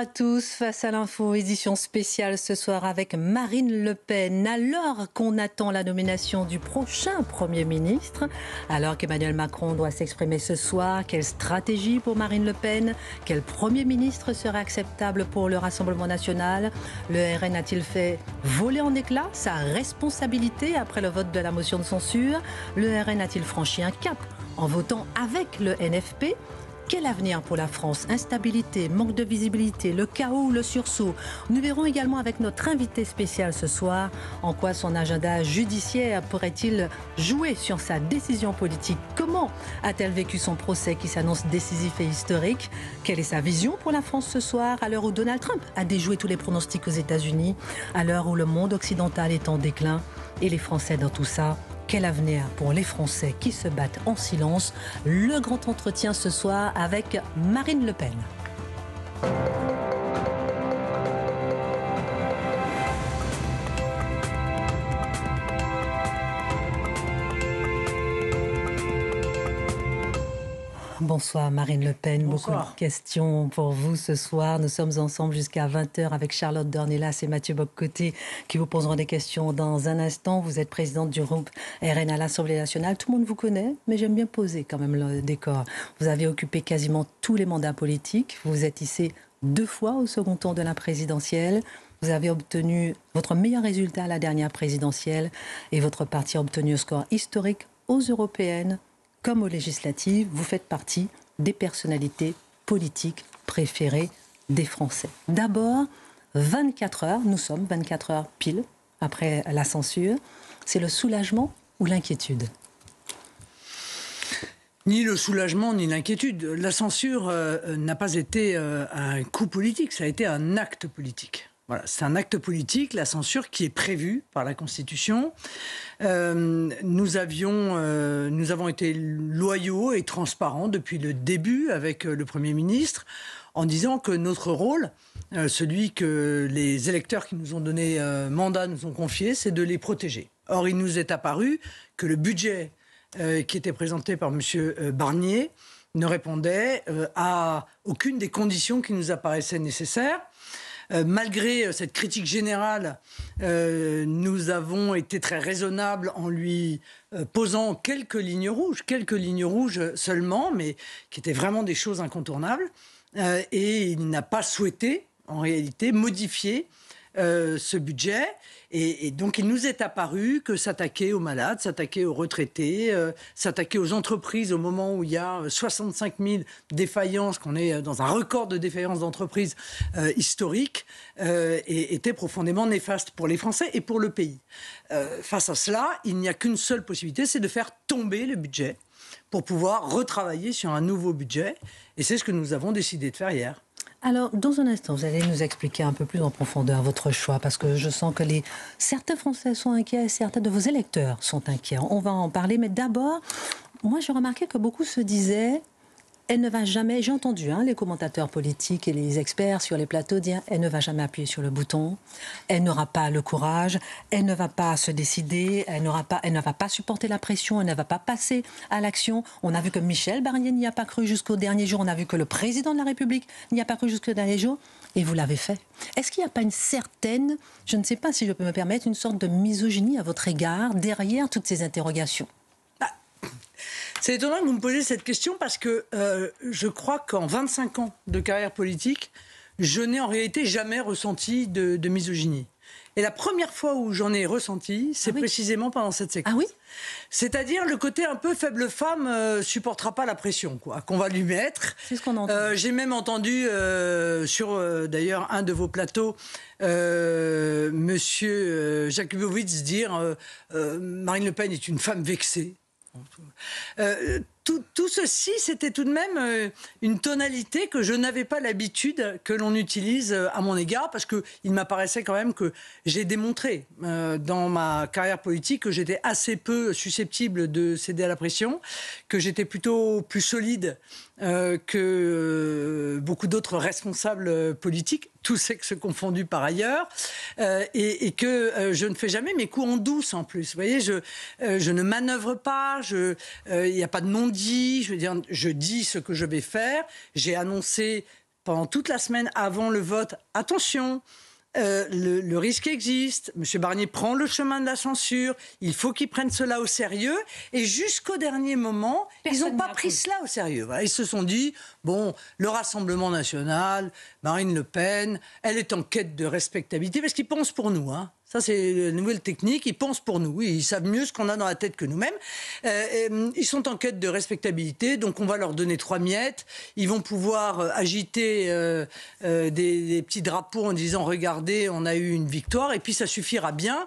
à tous, face à l'info, édition spéciale ce soir avec Marine Le Pen. Alors qu'on attend la nomination du prochain Premier ministre, alors qu'Emmanuel Macron doit s'exprimer ce soir, quelle stratégie pour Marine Le Pen? Quel Premier ministre serait acceptable pour le Rassemblement national? Le RN a-t-il fait voler en éclats sa responsabilité après le vote de la motion de censure? Le RN a-t-il franchi un cap en votant avec le NFP? Quel avenir pour la France? Instabilité, manque de visibilité, le chaos ou le sursaut? Nous verrons également avec notre invité spécial ce soir en quoi son agenda judiciaire pourrait-il jouer sur sa décision politique. Comment a-t-elle vécu son procès qui s'annonce décisif et historique? Quelle est sa vision pour la France ce soir, à l'heure où Donald Trump a déjoué tous les pronostics aux États-Unis, à l'heure où le monde occidental est en déclin? Et les Français dans tout ça? Quel avenir pour les Français qui se battent en silence? Le grand entretien ce soir avec Marine Le Pen. Bonsoir Marine Le Pen, Bonsoir. Beaucoup de questions pour vous ce soir. Nous sommes ensemble jusqu'à 20h avec Charlotte Dornelas et Mathieu Bock-Côté qui vous poseront des questions dans un instant. Vous êtes présidente du groupe RN à l'Assemblée nationale. Tout le monde vous connaît, mais j'aime bien poser quand même le décor. Vous avez occupé quasiment tous les mandats politiques. Vous êtes ici 2 fois au second tour de la présidentielle. Vous avez obtenu votre meilleur résultat à la dernière présidentielle et votre parti a obtenu un score historique aux européennes. Comme aux législatives, vous faites partie des personnalités politiques préférées des Français. D'abord, 24 heures, nous sommes 24 heures pile après la censure. C'est le soulagement ou l'inquiétude? Ni le soulagement, ni l'inquiétude. La censure n'a pas été un coup politique, ça a été un acte politique. Voilà, c'est un acte politique, la censure qui est prévue par la Constitution. Nous avons été loyaux et transparents depuis le début avec le Premier ministre en disant que notre rôle, celui que les électeurs qui nous ont donné mandat nous ont confié, c'est de les protéger. Or, il nous est apparu que le budget qui était présenté par M. Barnier ne répondait à aucune des conditions qui nous apparaissaient nécessaires. Malgré cette critique générale, nous avons été très raisonnables en lui posant quelques lignes rouges seulement, mais qui étaient vraiment des choses incontournables. Et il n'a pas souhaité, en réalité, modifier ce budget. Et donc, il nous est apparu que s'attaquer aux malades, s'attaquer aux retraités, s'attaquer aux entreprises au moment où il y a 65 000 défaillances, qu'on est dans un record de défaillances d'entreprises historique, était profondément néfaste pour les Français et pour le pays. Face à cela, il n'y a qu'une seule possibilité, c'est de faire tomber le budget pour pouvoir retravailler sur un nouveau budget. Et c'est ce que nous avons décidé de faire hier. Alors, dans un instant, vous allez nous expliquer un peu plus en profondeur votre choix, parce que je sens que certains Français sont inquiets, certains de vos électeurs sont inquiets. On va en parler, mais d'abord, moi j'ai remarqué que beaucoup se disaient, elle ne va jamais, j'ai entendu les commentateurs politiques et les experts sur les plateaux dire, elle ne va jamais appuyer sur le bouton, elle n'aura pas le courage, elle ne va pas se décider, elle ne va pas supporter la pression, elle ne va pas passer à l'action. On a vu que Michel Barnier n'y a pas cru jusqu'au dernier jour, on a vu que le président de la République n'y a pas cru jusqu'au dernier jour, et vous l'avez fait. Est-ce qu'il n'y a pas une certaine, je ne sais pas si je peux me permettre, une sorte de misogynie à votre égard derrière toutes ces interrogations? C'est étonnant que vous me posiez cette question parce que je crois qu'en 25 ans de carrière politique, je n'ai en réalité jamais ressenti de misogynie. Et la première fois où j'en ai ressenti, c'est précisément pendant cette séquence. Ah oui? C'est-à-dire le côté un peu faible femme supportera pas la pression qu'on va lui mettre. C'est ce qu'on entend. J'ai même entendu sur d'ailleurs un de vos plateaux Monsieur Jakubowicz dire Marine Le Pen est une femme vexée. Tout ceci, c'était tout de même une tonalité que je n'avais pas l'habitude que l'on utilise à mon égard, parce qu'il m'apparaissait quand même que j'ai démontré dans ma carrière politique que j'étais assez peu susceptible de céder à la pression, que j'étais plutôt plus solide que beaucoup d'autres responsables politiques, tous sexes confondus par ailleurs, et que je ne fais jamais mes coups en douce en plus. Vous voyez, je ne manœuvre pas, il n'y a pas de non-dit, je veux dire, je dis ce que je vais faire. J'ai annoncé pendant toute la semaine avant le vote, attention, le risque existe, M. Barnier prend le chemin de la censure, il faut qu'ils prennent cela au sérieux, et jusqu'au dernier moment, ils n'ont pas pris cela au sérieux. Voilà, ils se sont dit, bon, le Rassemblement national, Marine Le Pen, elle est en quête de respectabilité, parce qu'ils pensent pour nous, hein. Ça, c'est la nouvelle technique. Ils pensent pour nous. Ils savent mieux ce qu'on a dans la tête que nous-mêmes. Ils sont en quête de respectabilité, donc on va leur donner 3 miettes. Ils vont pouvoir agiter des petits drapeaux en disant « Regardez, on a eu une victoire », et puis ça suffira bien,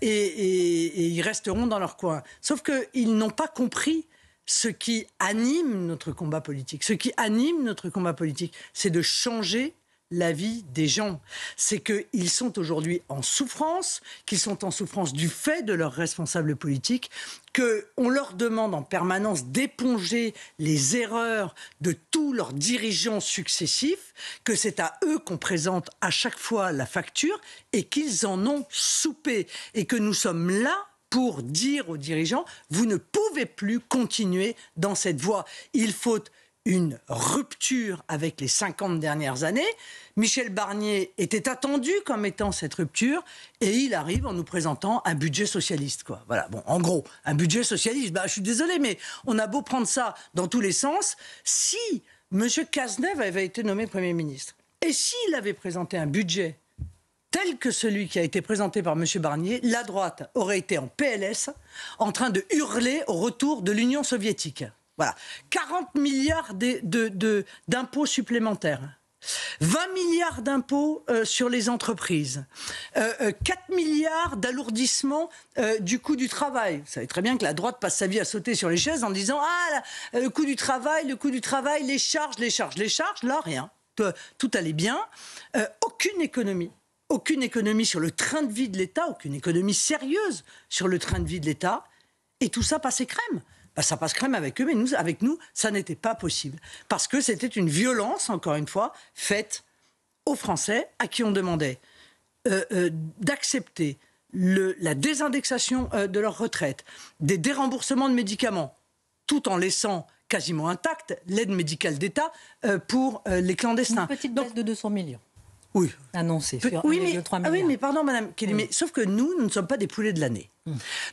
et ils resteront dans leur coin. Sauf qu'ils n'ont pas compris ce qui anime notre combat politique. Ce qui anime notre combat politique, c'est de changer la vie des gens. C'est qu'ils sont aujourd'hui en souffrance, qu'ils sont en souffrance du fait de leurs responsables politiques, qu'on leur demande en permanence d'éponger les erreurs de tous leurs dirigeants successifs, que c'est à eux qu'on présente à chaque fois la facture et qu'ils en ont soupé. Et que nous sommes là pour dire aux dirigeants, vous ne pouvez plus continuer dans cette voie. Il faut une rupture avec les 50 dernières années. Michel Barnier était attendu comme étant cette rupture et il arrive en nous présentant un budget socialiste, quoi. Voilà, bon, en gros, un budget socialiste. Je suis désolé, mais on a beau prendre ça dans tous les sens. Si M. Cazeneuve avait été nommé Premier ministre et s'il avait présenté un budget tel que celui qui a été présenté par M. Barnier, la droite aurait été en PLS, en train de hurler au retour de l'Union soviétique. Voilà, 40 milliards d'impôts supplémentaires, 20 milliards d'impôts sur les entreprises, 4 milliards d'alourdissement du coût du travail. Vous savez très bien que la droite passe sa vie à sauter sur les chaises en disant « Ah, le coût du travail, les charges, là, rien. Tout allait bien. Aucune économie sur le train de vie de l'État, aucune économie sérieuse sur le train de vie de l'État. Et tout ça passait crème. Ça passe crème avec eux, mais avec nous, ça n'était pas possible. Parce que c'était une violence, encore une fois, faite aux Français à qui on demandait d'accepter la désindexation de leur retraite, des déremboursements de médicaments, tout en laissant quasiment intacte l'aide médicale d'État pour les clandestins. Une petite baisse de 200 millions. Oui. Annoncé sur 3 milliards. Oui, mais pardon, Madame Kelly, mais sauf que nous ne sommes pas des poulets de l'année.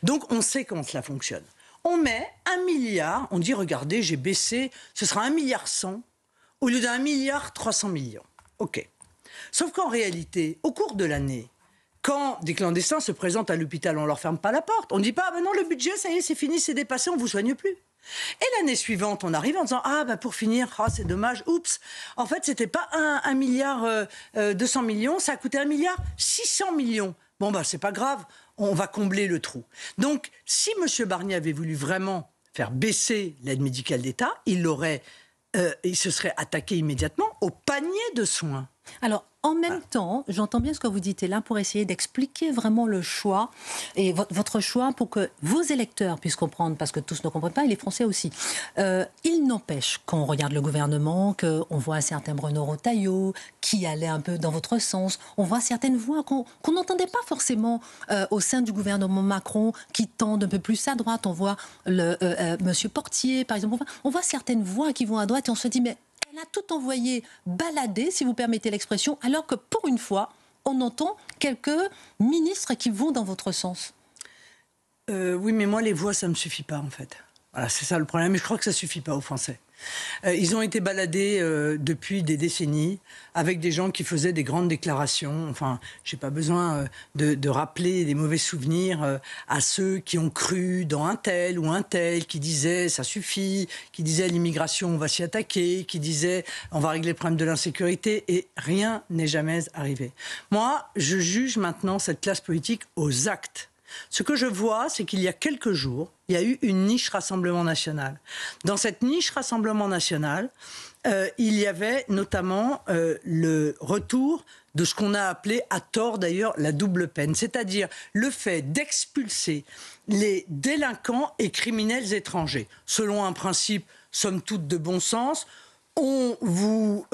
Donc, on sait comment cela fonctionne. On met 1 milliard, on dit, regardez, j'ai baissé, ce sera 1,1 milliard au lieu d'1,3 milliard. OK. Sauf qu'en réalité, au cours de l'année, quand des clandestins se présentent à l'hôpital, on ne leur ferme pas la porte. On ne dit pas, non, le budget, ça y est, c'est fini, c'est dépassé, on ne vous soigne plus. Et l'année suivante, on arrive en disant, pour finir, c'est dommage, oups. En fait, ce n'était pas 1,2 milliard 200 millions, ça a coûté 1,6 milliard 600 millions. Bon, c'est pas grave, on va combler le trou. Donc, si M. Barnier avait voulu vraiment faire baisser l'aide médicale d'État, il se serait attaqué immédiatement au panier de soins. Alors, en même temps, j'entends bien ce que vous dites, et là, pour essayer d'expliquer vraiment le choix, et votre choix pour que vos électeurs puissent comprendre, parce que tous ne comprennent pas, et les Français aussi. Il n'empêche qu'on regarde le gouvernement, qu'on voit un certain Bruno Retailleau, qui allait un peu dans votre sens, on voit certaines voix qu'on n'entendait pas forcément au sein du gouvernement Macron, qui tendent un peu plus à droite. On voit Monsieur Portier, par exemple. On voit certaines voix qui vont à droite, et on se dit, mais elle a tout envoyé balader, si vous permettez l'expression, alors que pour une fois, on entend quelques ministres qui vont dans votre sens. Oui, mais moi, les voix, ça ne me suffit pas, en fait. Voilà, c'est ça le problème. Et je crois que ça ne suffit pas aux Français. Ils ont été baladés depuis des décennies avec des gens qui faisaient des grandes déclarations. Enfin, je n'ai pas besoin de rappeler des mauvais souvenirs à ceux qui ont cru dans un tel ou un tel, qui disaient ça suffit, qui disaient l'immigration on va s'y attaquer, qui disaient on va régler le problème de l'insécurité, et rien n'est jamais arrivé. Moi, je juge maintenant cette classe politique aux actes. Ce que je vois, c'est qu'il y a quelques jours, il y a eu une niche Rassemblement national. Dans cette niche Rassemblement national, il y avait notamment le retour de ce qu'on a appelé, à tort d'ailleurs, la double peine. C'est-à-dire le fait d'expulser les délinquants et criminels étrangers, selon un principe, somme toute, de bon sens. On vous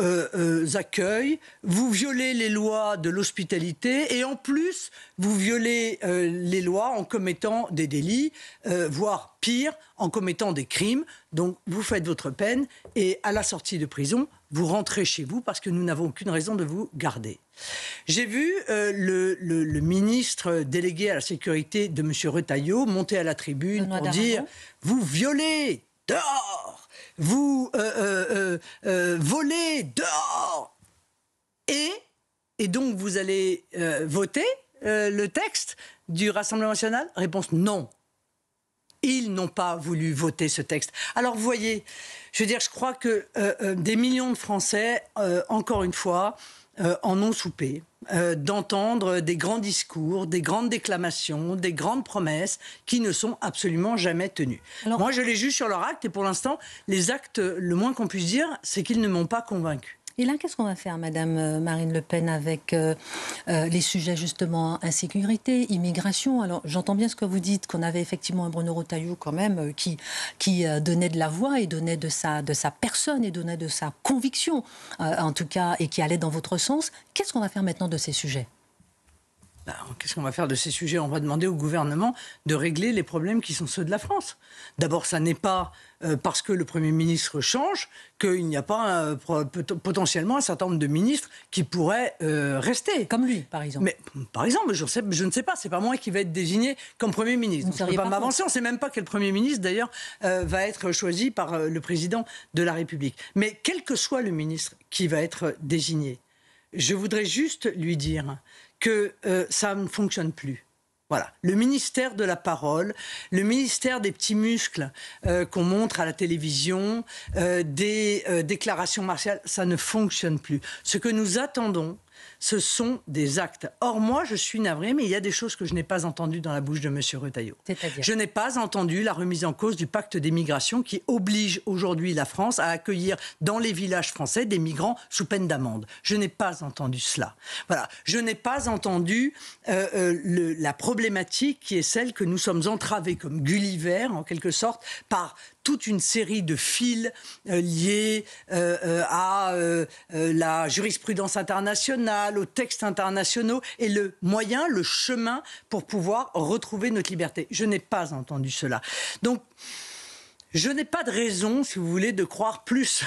accueille, vous violez les lois de l'hospitalité et en plus, vous violez les lois en commettant des délits, voire pire, en commettant des crimes. Donc, vous faites votre peine et à la sortie de prison, vous rentrez chez vous parce que nous n'avons aucune raison de vous garder. J'ai vu le ministre délégué à la sécurité de M. Retailleau monter à la tribune pour dire « Vous violez, dehors ! Vous volez, dehors !» Et donc vous allez voter le texte du Rassemblement national? Réponse non. Ils n'ont pas voulu voter ce texte. Alors vous voyez, je veux dire, je crois que des millions de Français, encore une fois, en ont soupé d'entendre des grands discours, des grandes déclamations, des grandes promesses qui ne sont absolument jamais tenues. Alors, moi, je les juge sur leurs actes et pour l'instant, les actes, le moins qu'on puisse dire, c'est qu'ils ne m'ont pas convaincu. Et là, qu'est-ce qu'on va faire, Madame Marine Le Pen, avec les sujets justement insécurité, immigration? Alors, j'entends bien ce que vous dites, qu'on avait effectivement un Bruno Retailleau quand même qui donnait de la voix et donnait de sa personne et donnait de sa conviction, en tout cas, et qui allait dans votre sens. Qu'est-ce qu'on va faire maintenant de ces sujets? Qu'est-ce qu'on va faire de ces sujets? On va demander au gouvernement de régler les problèmes qui sont ceux de la France. D'abord, ça n'est pas parce que le Premier ministre change qu'il n'y a pas potentiellement un certain nombre de ministres qui pourraient rester. Comme lui, par exemple. Mais, par exemple, je ne sais pas. C'est pas moi qui va être désigné comme Premier ministre. Je ne peux pas m'avancer. On ne sait même pas quel Premier ministre, d'ailleurs, va être choisi par le Président de la République. Mais quel que soit le ministre qui va être désigné, je voudrais juste lui dire que ça ne fonctionne plus. Voilà. Le ministère de la parole, le ministère des petits muscles qu'on montre à la télévision, des déclarations martiales, ça ne fonctionne plus. Ce que nous attendons, ce sont des actes. Or, moi, je suis navrée, mais il y a des choses que je n'ai pas entendues dans la bouche de M. Retailleau. Je n'ai pas entendu la remise en cause du pacte des migrations qui oblige aujourd'hui la France à accueillir dans les villages français des migrants sous peine d'amende. Je n'ai pas entendu cela. Voilà. Je n'ai pas entendu la problématique qui est celle que nous sommes entravés comme Gulliver, en quelque sorte, par toute une série de fils liés à la jurisprudence internationale, aux textes internationaux et le moyen, le chemin pour pouvoir retrouver notre liberté. Je n'ai pas entendu cela. Donc, je n'ai pas de raison, si vous voulez, de croire plus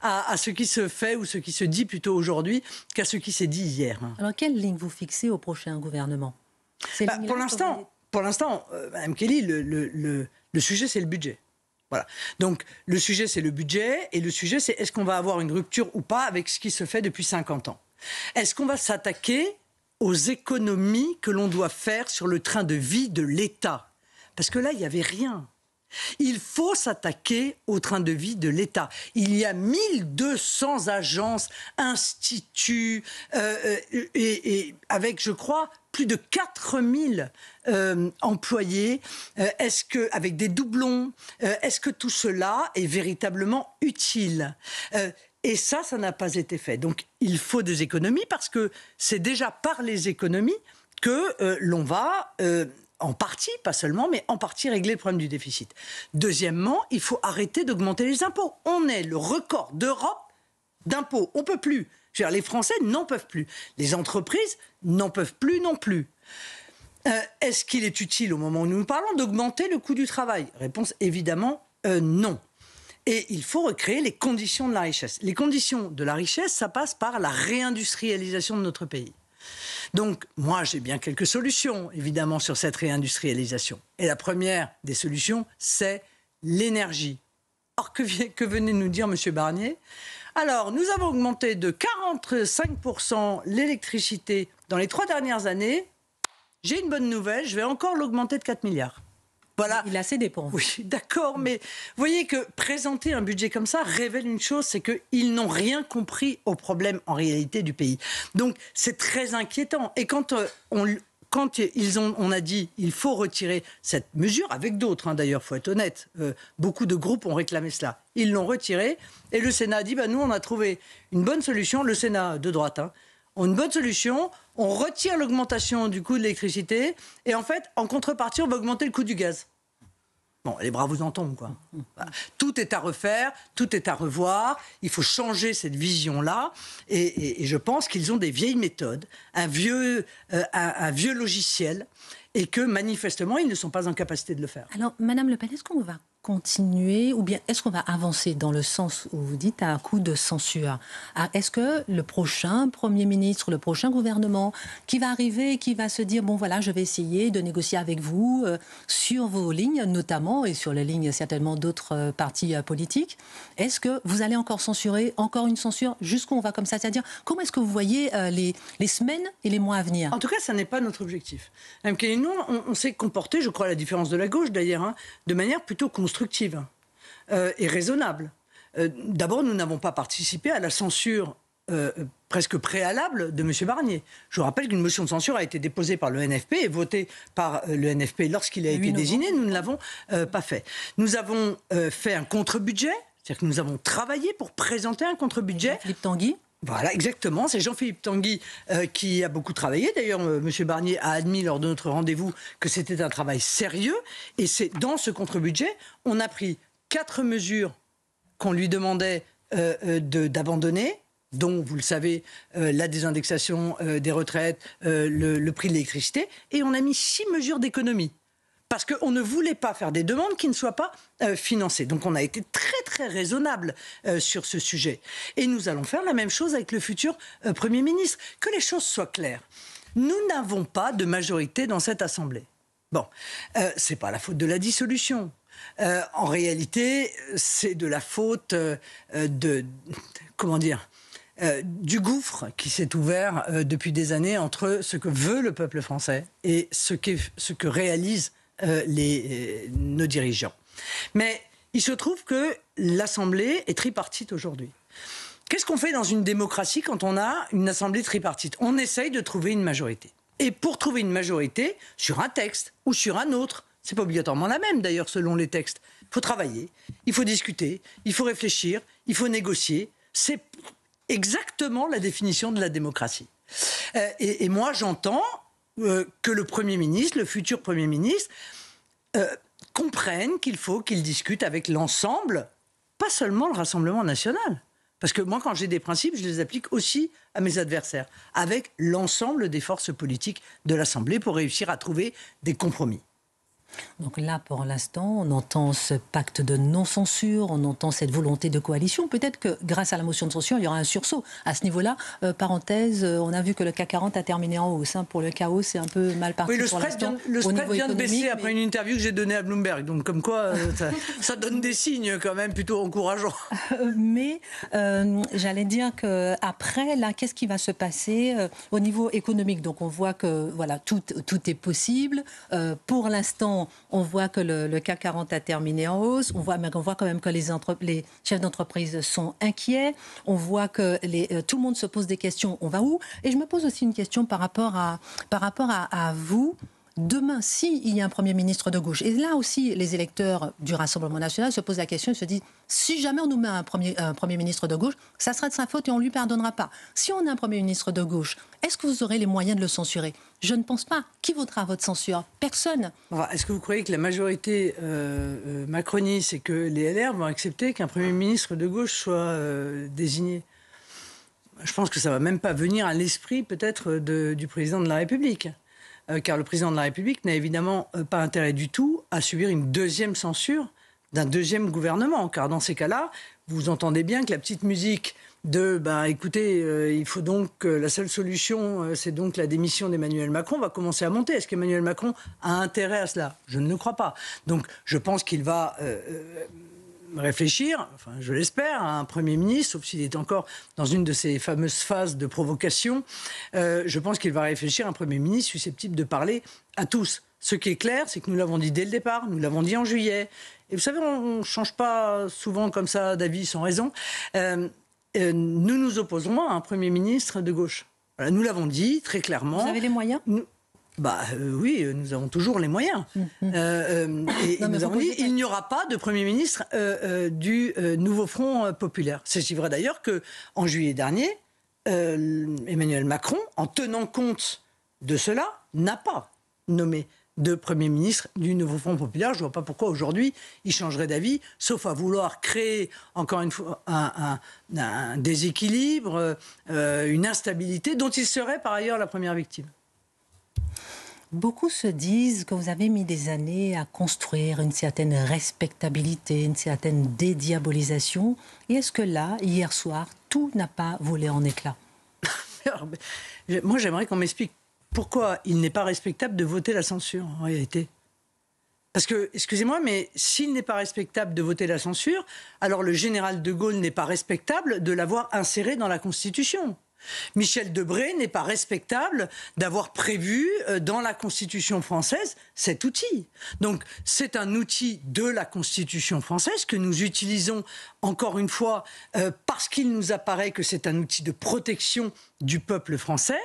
à ce qui se fait ou ce qui se dit plutôt aujourd'hui qu'à ce qui s'est dit hier. Alors, quelle ligne vous fixez au prochain gouvernement? Pour l'instant, Mme Kelly, le sujet, c'est le budget. Voilà. Donc, le sujet, c'est le budget, et le sujet, c'est est-ce qu'on va avoir une rupture ou pas avec ce qui se fait depuis 50 ans? Est-ce qu'on va s'attaquer aux économies que l'on doit faire sur le train de vie de l'État? Parce que là, il n'y avait rien. Il faut s'attaquer au train de vie de l'État. Il y a 1200 agences, instituts, et avec, je crois, plus de 4000 employés. Avec des doublons, est-ce que tout cela est véritablement utile? Et ça n'a pas été fait. Donc, il faut des économies parce que c'est déjà par les économies que l'on va... en partie, pas seulement, mais en partie régler le problème du déficit. Deuxièmement, il faut arrêter d'augmenter les impôts. On est le record d'Europe d'impôts. On ne peut plus. Je veux dire, les Français n'en peuvent plus. Les entreprises n'en peuvent plus non plus. Est-ce qu'il est utile, au moment où nous parlons, d'augmenter le coût du travail? Réponse évidemment non. Et il faut recréer les conditions de la richesse. Les conditions de la richesse, ça passe par la réindustrialisation de notre pays. Donc, moi, j'ai bien quelques solutions, évidemment, sur cette réindustrialisation. Et la première des solutions, c'est l'énergie. Or, que venait de nous dire M. Barnier? Alors, nous avons augmenté de 45% l'électricité dans les 3 dernières années. J'ai une bonne nouvelle, je vais encore l'augmenter de 4 milliards. Voilà. Il a cédé pour vous. Oui, d'accord, mais vous voyez que présenter un budget comme ça révèle une chose, c'est qu'ils n'ont rien compris au problème en réalité du pays. Donc c'est très inquiétant. Et quand on a dit il faut retirer cette mesure, avec d'autres d'ailleurs, il faut être honnête, beaucoup de groupes ont réclamé cela. Ils l'ont retiré et le Sénat a dit nous on a trouvé une bonne solution, le Sénat de droite, une bonne solution, on retire l'augmentation du coût de l'électricité et en fait, en contrepartie, on va augmenter le coût du gaz. Bon, les bras vous en tombent, quoi. Voilà. Tout est à refaire, tout est à revoir, il faut changer cette vision-là et je pense qu'ils ont des vieilles méthodes, un vieux logiciel et que manifestement, ils ne sont pas en capacité de le faire. Alors, Madame Le Pen, est-ce qu'on va continuer ou bien est-ce qu'on va avancer dans le sens où vous dites à un coup de censure? Est-ce que le prochain Premier ministre, le prochain gouvernement qui va arriver, qui va se dire, bon voilà, je vais essayer de négocier avec vous sur vos lignes notamment et sur les lignes certainement d'autres partis politiques, est-ce que vous allez encore censurer, encore une censure, jusqu'où on va comme ça? C'est-à-dire, comment est-ce que vous voyez les semaines et les mois à venir? En tout cas, ça n'est pas notre objectif. Mme Nous, on s'est comporté, je crois à la différence de la gauche d'ailleurs, de manière plutôt constructive et raisonnable. D'abord, nous n'avons pas participé à la censure presque préalable de M. Barnier. Je vous rappelle qu'une motion de censure a été déposée par le NFP et votée par le NFP lorsqu'il a été désigné. Nous ne l'avons pas fait. Nous avons fait un contre-budget, c'est-à-dire que nous avons travaillé pour présenter un contre-budget. Philippe Tanguy. Voilà, exactement. C'est Jean-Philippe Tanguy qui a beaucoup travaillé. D'ailleurs, M. Barnier a admis lors de notre rendez-vous que c'était un travail sérieux. Et c'est dans ce contre-budget, on a pris 4 mesures qu'on lui demandait d'abandonner, dont, vous le savez, la désindexation des retraites, le prix de l'électricité. Et on a mis 6 mesures d'économie. Parce qu'on ne voulait pas faire des demandes qui ne soient pas financées. Donc on a été très très raisonnable sur ce sujet. Et nous allons faire la même chose avec le futur Premier ministre. Que les choses soient claires. Nous n'avons pas de majorité dans cette Assemblée. Bon, c'est pas la faute de la dissolution. En réalité, c'est de la faute du gouffre qui s'est ouvert depuis des années entre ce que veut le peuple français et ce que réalisent nos dirigeants. Mais il se trouve que l'Assemblée est tripartite aujourd'hui. Qu'est-ce qu'on fait dans une démocratie quand on a une Assemblée tripartite? On essaye de trouver une majorité. Et pour trouver une majorité sur un texte ou sur un autre, c'est pas obligatoirement la même d'ailleurs selon les textes, il faut travailler, il faut discuter, il faut réfléchir, il faut négocier. C'est exactement la définition de la démocratie. Et moi j'entends que le Premier ministre, le futur Premier ministre, comprenne qu'il faut qu'il discute avec l'ensemble, pas seulement le Rassemblement national. Parce que moi, quand j'ai des principes, je les applique aussi à mes adversaires, avec l'ensemble des forces politiques de l'Assemblée pour réussir à trouver des compromis. Donc là, pour l'instant, on entend ce pacte de non-censure, on entend cette volonté de coalition. Peut-être que grâce à la motion de censure, il y aura un sursaut à ce niveau-là. Parenthèse, on a vu que le CAC 40 a terminé en hausse. Pour le chaos, c'est un peu mal parti. Oui, le pour spread l'instant, vient de baisser après une interview que j'ai donnée à Bloomberg. Donc comme quoi, ça donne des signes quand même plutôt encourageants. Mais j'allais dire qu'après, là, qu'est-ce qui va se passer au niveau économique? Donc on voit que voilà, tout est possible. Pour l'instant, on voit que le CAC 40 a terminé en hausse. On voit quand même que les chefs d'entreprise sont inquiets. On voit que tout le monde se pose des questions. On va où? Et je me pose aussi une question par rapport à vous. Demain, s'il y a un Premier ministre de gauche, et là aussi les électeurs du Rassemblement national se posent la question, ils se disent, si jamais on nous met un Premier ministre de gauche, ça sera de sa faute et on ne lui pardonnera pas. Si on a un Premier ministre de gauche, est-ce que vous aurez les moyens de le censurer? Je ne pense pas. Qui votera votre censure? Personne. Est-ce que vous croyez que la majorité macroniste et que les LR vont accepter qu'un Premier ministre de gauche soit désigné? Je pense que ça ne va même pas venir à l'esprit peut-être du président de la République. Car le président de la République n'a évidemment pas intérêt du tout à subir une deuxième censure d'un deuxième gouvernement. Car dans ces cas-là, vous entendez bien que la petite musique de écoutez, il faut donc la seule solution, c'est donc la démission d'Emmanuel Macron, va commencer à monter. Est-ce qu'Emmanuel Macron a intérêt à cela? Je ne le crois pas. Donc je pense qu'il va réfléchir, enfin je l'espère, à un Premier ministre, sauf s'il est encore dans une de ces fameuses phases de provocation. Je pense qu'il va réfléchir à un Premier ministre susceptible de parler à tous. Ce qui est clair, c'est que nous l'avons dit dès le départ, nous l'avons dit en juillet. Et vous savez, on ne change pas souvent comme ça d'avis sans raison. Nous nous opposerons à un Premier ministre de gauche. Voilà, nous l'avons dit très clairement. Vous avez les moyens? Oui, nous avons toujours les moyens. Nous avons dit qu'il n'y aura pas de Premier ministre du nouveau Front populaire. C'est vrai d'ailleurs qu'en juillet dernier, Emmanuel Macron, en tenant compte de cela, n'a pas nommé de Premier ministre du nouveau Front populaire. Je ne vois pas pourquoi aujourd'hui il changerait d'avis, sauf à vouloir créer encore une fois un déséquilibre, une instabilité dont il serait par ailleurs la première victime. Beaucoup se disent que vous avez mis des années à construire une certaine respectabilité, une certaine dédiabolisation. Et est-ce que là, hier soir, tout n'a pas volé en éclats? Alors, moi, j'aimerais qu'on m'explique pourquoi il n'est pas respectable de voter la censure, en réalité. Parce que, excusez-moi, mais s'il n'est pas respectable de voter la censure, alors le général de Gaulle n'est pas respectable de l'avoir inséré dans la Constitution. Michel Debré n'est pas respectable d'avoir prévu dans la Constitution française cet outil. Donc c'est un outil de la Constitution française que nous utilisons encore une fois parce qu'il nous apparaît que c'est un outil de protection du peuple français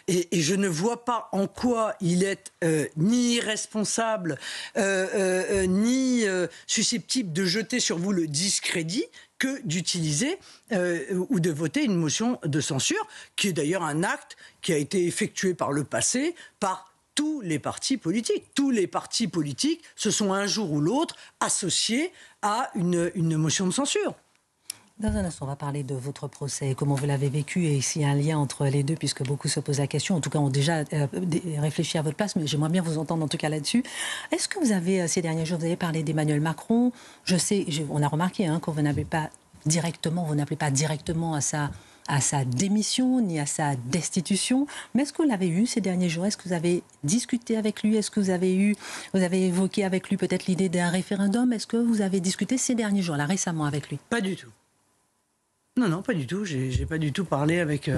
et je ne vois pas en quoi il est ni irresponsable ni susceptible de jeter sur vous le discrédit que d'utiliser ou de voter une motion de censure, qui est d'ailleurs un acte qui a été effectué par le passé par tous les partis politiques. Tous les partis politiques se sont un jour ou l'autre associés à une motion de censure. Dans un instant, on va parler de votre procès, comment vous l'avez vécu et s'il y a un lien entre les deux, puisque beaucoup se posent la question, en tout cas ont déjà réfléchi à votre place, mais j'aimerais bien vous entendre en tout cas là-dessus. Est-ce que vous avez, ces derniers jours, vous avez parlé d'Emmanuel Macron? Je sais, on a remarqué que vous n'appelez pas directement à sa démission ni à sa destitution, mais est-ce que vous l'avez eu ces derniers jours? Est-ce que vous avez discuté avec lui? Est-ce que vous avez évoqué avec lui peut-être l'idée d'un référendum? Est-ce que vous avez discuté ces derniers jours, là, récemment, avec lui? Pas du tout. Non, pas du tout. J'ai pas du tout parlé avec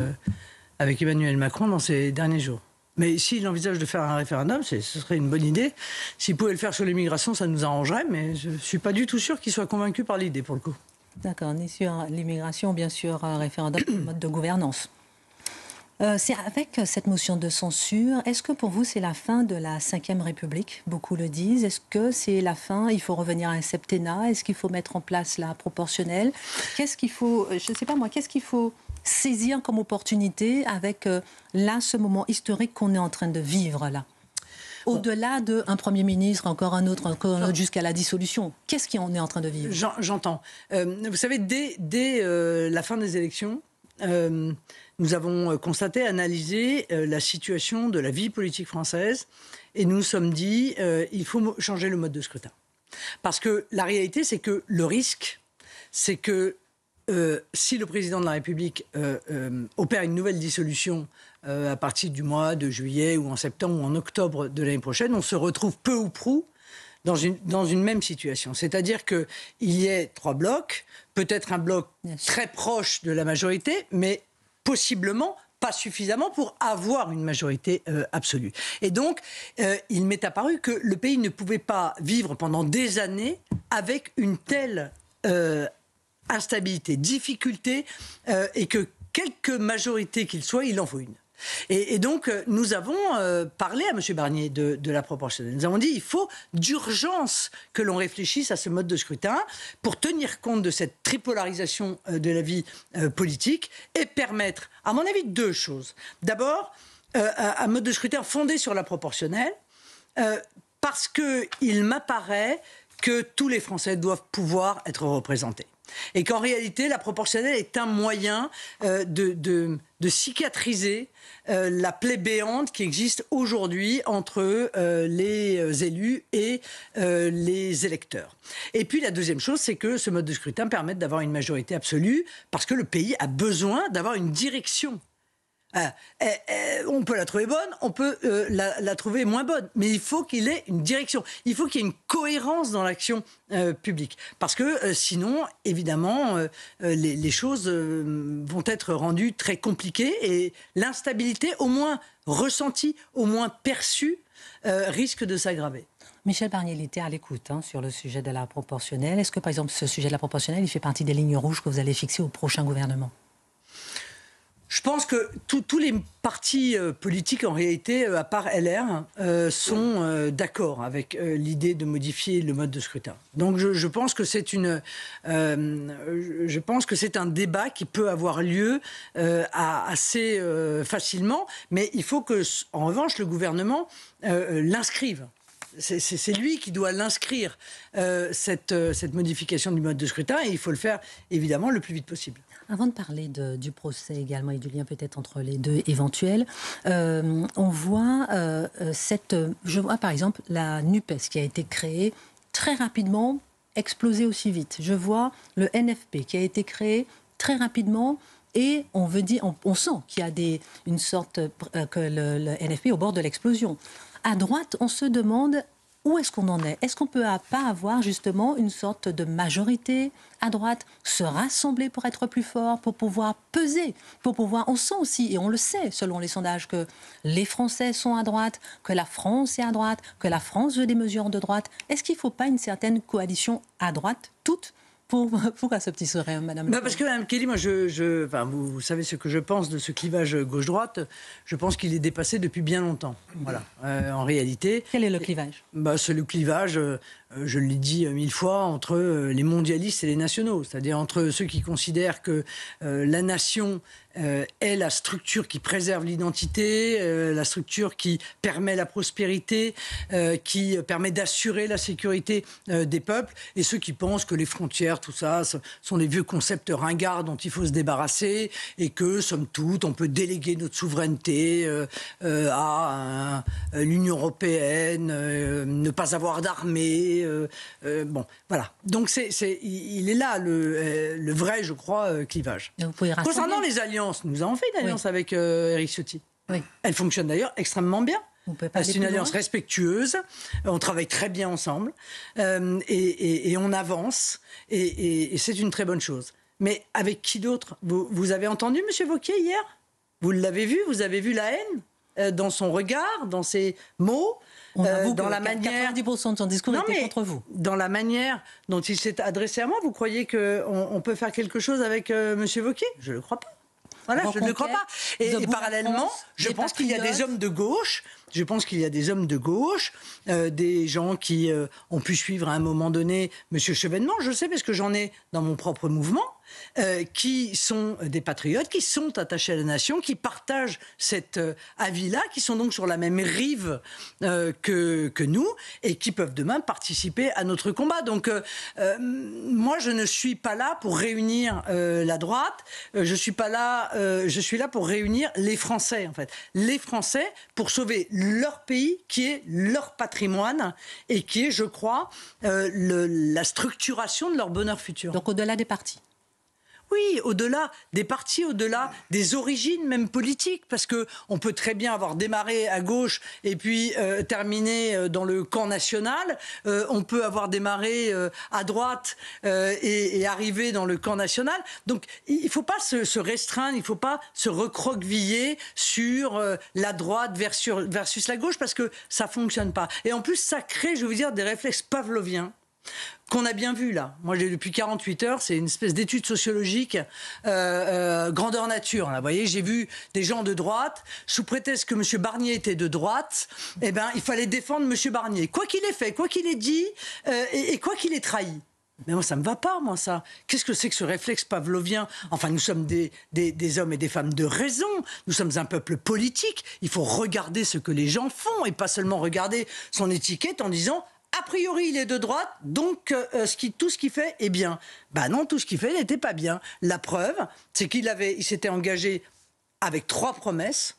Emmanuel Macron dans ces derniers jours. Mais s'il envisage de faire un référendum, ce serait une bonne idée. S'il pouvait le faire sur l'immigration, ça nous arrangerait, mais je ne suis pas du tout sûr qu'il soit convaincu par l'idée, pour le coup. D'accord, on est sur l'immigration, bien sûr, un référendum de mode de gouvernance. C'est avec cette motion de censure, est-ce que pour vous c'est la fin de la Ve République? Beaucoup le disent. Est-ce que c'est la fin? Il faut revenir à un septennat? Est-ce qu'il faut mettre en place la proportionnelle? Qu'est-ce qu'il faut, je ne sais pas moi, qu'est-ce qu'il faut saisir comme opportunité avec là ce moment historique qu'on est en train de vivre là? Au-delà d'un Premier ministre, encore un autre, jusqu'à la dissolution. Qu'est-ce qu'on est en train de vivre? J'entends. Vous savez, dès la fin des élections, nous avons constaté, analysé la situation de la vie politique française et nous nous sommes dit il faut changer le mode de scrutin. Parce que la réalité, c'est que le risque, c'est que si le président de la République opère une nouvelle dissolution à partir du mois de juillet ou en septembre ou en octobre de l'année prochaine, on se retrouve peu ou prou dans une même situation. C'est-à-dire qu'il y ait 3 blocs, peut-être un bloc très proche de la majorité, mais possiblement pas suffisamment pour avoir une majorité absolue. Et donc, il m'est apparu que le pays ne pouvait pas vivre pendant des années avec une telle instabilité, difficulté, et que quelque majorité qu'il soit, il en faut une. Et donc, nous avons parlé à M. Barnier de la proportionnelle. Nous avons dit il faut d'urgence que l'on réfléchisse à ce mode de scrutin pour tenir compte de cette tripolarisation de la vie politique et permettre, à mon avis, 2 choses. D'abord, un mode de scrutin fondé sur la proportionnelle, parce qu'il m'apparaît que tous les Français doivent pouvoir être représentés. Et qu'en réalité, la proportionnelle est un moyen de cicatriser la plaie béante qui existe aujourd'hui entre les élus et les électeurs. Et puis la deuxième chose, c'est que ce mode de scrutin permet d'avoir une majorité absolue parce que le pays a besoin d'avoir une direction. On peut la trouver bonne, on peut la trouver moins bonne, mais il faut qu'il ait une direction, il faut qu'il y ait une cohérence dans l'action publique, parce que sinon, évidemment, les choses vont être rendues très compliquées et l'instabilité, au moins ressentie, au moins perçue, risque de s'aggraver. Michel Barnier, il était à l'écoute sur le sujet de la proportionnelle. Est-ce que, par exemple, ce sujet de la proportionnelle, il fait partie des lignes rouges que vous allez fixer au prochain gouvernement? Je pense que tous les partis politiques, en réalité, à part LR, sont d'accord avec l'idée de modifier le mode de scrutin. Donc je pense que c'est un débat qui peut avoir lieu assez facilement, mais il faut que, en revanche, le gouvernement l'inscrive. C'est lui qui doit l'inscrire, cette modification du mode de scrutin, et il faut le faire, évidemment, le plus vite possible. Avant de parler du procès également et du lien peut-être entre les deux éventuels, on voit je vois par exemple la NUPES qui a été créée très rapidement, exploser aussi vite. Je vois le NFP qui a été créé très rapidement. Et on sent qu'il y a une sorte que le NFP est au bord de l'explosion. À droite, on se demande où est-ce qu'on en est. Est-ce qu'on ne peut pas avoir justement une sorte de majorité à droite, se rassembler pour être plus fort, pour pouvoir peser, pour pouvoir... On sent aussi, et on le sait selon les sondages, que les Français sont à droite, que la France est à droite, que la France veut des mesures de droite. Est-ce qu'il ne faut pas une certaine coalition à droite, toute? Pourquoi ce petit sourire, Madame? Parce que Mme Kelly, moi, vous savez ce que je pense de ce clivage gauche-droite. Je pense qu'il est dépassé depuis bien longtemps. Voilà. En réalité. Quel est le clivage? C'est le clivage, je l'ai dit 1000 fois, entre les mondialistes et les nationaux. C'est-à-dire entre ceux qui considèrent que la nation est la structure qui préserve l'identité, la structure qui permet la prospérité, qui permet d'assurer la sécurité des peuples, et ceux qui pensent que les frontières, tout ça, sont des vieux concepts ringards dont il faut se débarrasser, et que, somme toute, on peut déléguer notre souveraineté à l'Union européenne, ne pas avoir d'armée. Bon, voilà. Donc il est là le vrai, je crois, clivage. Concernant les alliances, nous avons fait une alliance avec Éric Ciotti. Oui. Elle fonctionne d'ailleurs extrêmement bien. C'est une alliance respectueuse. On travaille très bien ensemble et on avance. Et c'est une très bonne chose. Mais avec qui d'autre? Vous avez entendu M. Wauquiez hier? Vous l'avez vu? Vous avez vu la haine dans son regard, dans ses mots? Dans la manière, 90% de son discours était contre vous. Dans la manière dont il s'est adressé à moi, vous croyez qu'on peut faire quelque chose avec M. Wauquiez? Je ne le crois pas. Voilà, je ne le crois pas. Et parallèlement, je pense qu'il y a des hommes de gauche. Je pense qu'il y a des hommes de gauche, des gens qui ont pu suivre à un moment donné M. Chevènement. Je sais parce que j'en ai dans mon propre mouvement, qui sont des patriotes, qui sont attachés à la nation, qui partagent cet avis-là, qui sont donc sur la même rive que nous et qui peuvent demain participer à notre combat. Donc moi, je ne suis pas là pour réunir la droite. Je suis là pour réunir les Français, en fait. Les Français pour sauver leur pays, qui est leur patrimoine et qui est, je crois, la structuration de leur bonheur futur. Donc au-delà des partis? Oui, au-delà des partis, au-delà des origines même politiques, parce qu'on peut très bien avoir démarré à gauche et puis terminé dans le camp national. On peut avoir démarré à droite et arriver dans le camp national. Donc il ne faut pas se restreindre, il ne faut pas se recroqueviller sur la droite versus la gauche, parce que ça ne fonctionne pas. Et en plus, ça crée, je veux dire, des réflexes pavloviens qu'on a bien vu là. Moi, depuis 48 heures, c'est une espèce d'étude sociologique grandeur nature. Là, vous voyez, j'ai vu des gens de droite, sous prétexte que M. Barnier était de droite, eh ben, il fallait défendre M. Barnier. Quoi qu'il ait fait, quoi qu'il ait dit, et quoi qu'il ait trahi. Mais moi, ça ne me va pas, moi, ça. Qu'est-ce que c'est que ce réflexe pavlovien? Enfin, nous sommes des hommes et des femmes de raison. Nous sommes un peuple politique. Il faut regarder ce que les gens font et pas seulement regarder son étiquette en disant... A priori, il est de droite, donc tout ce qu'il fait est bien. Ben non, tout ce qu'il fait n'était pas bien. La preuve, c'est qu'il s'était engagé avec 3 promesses.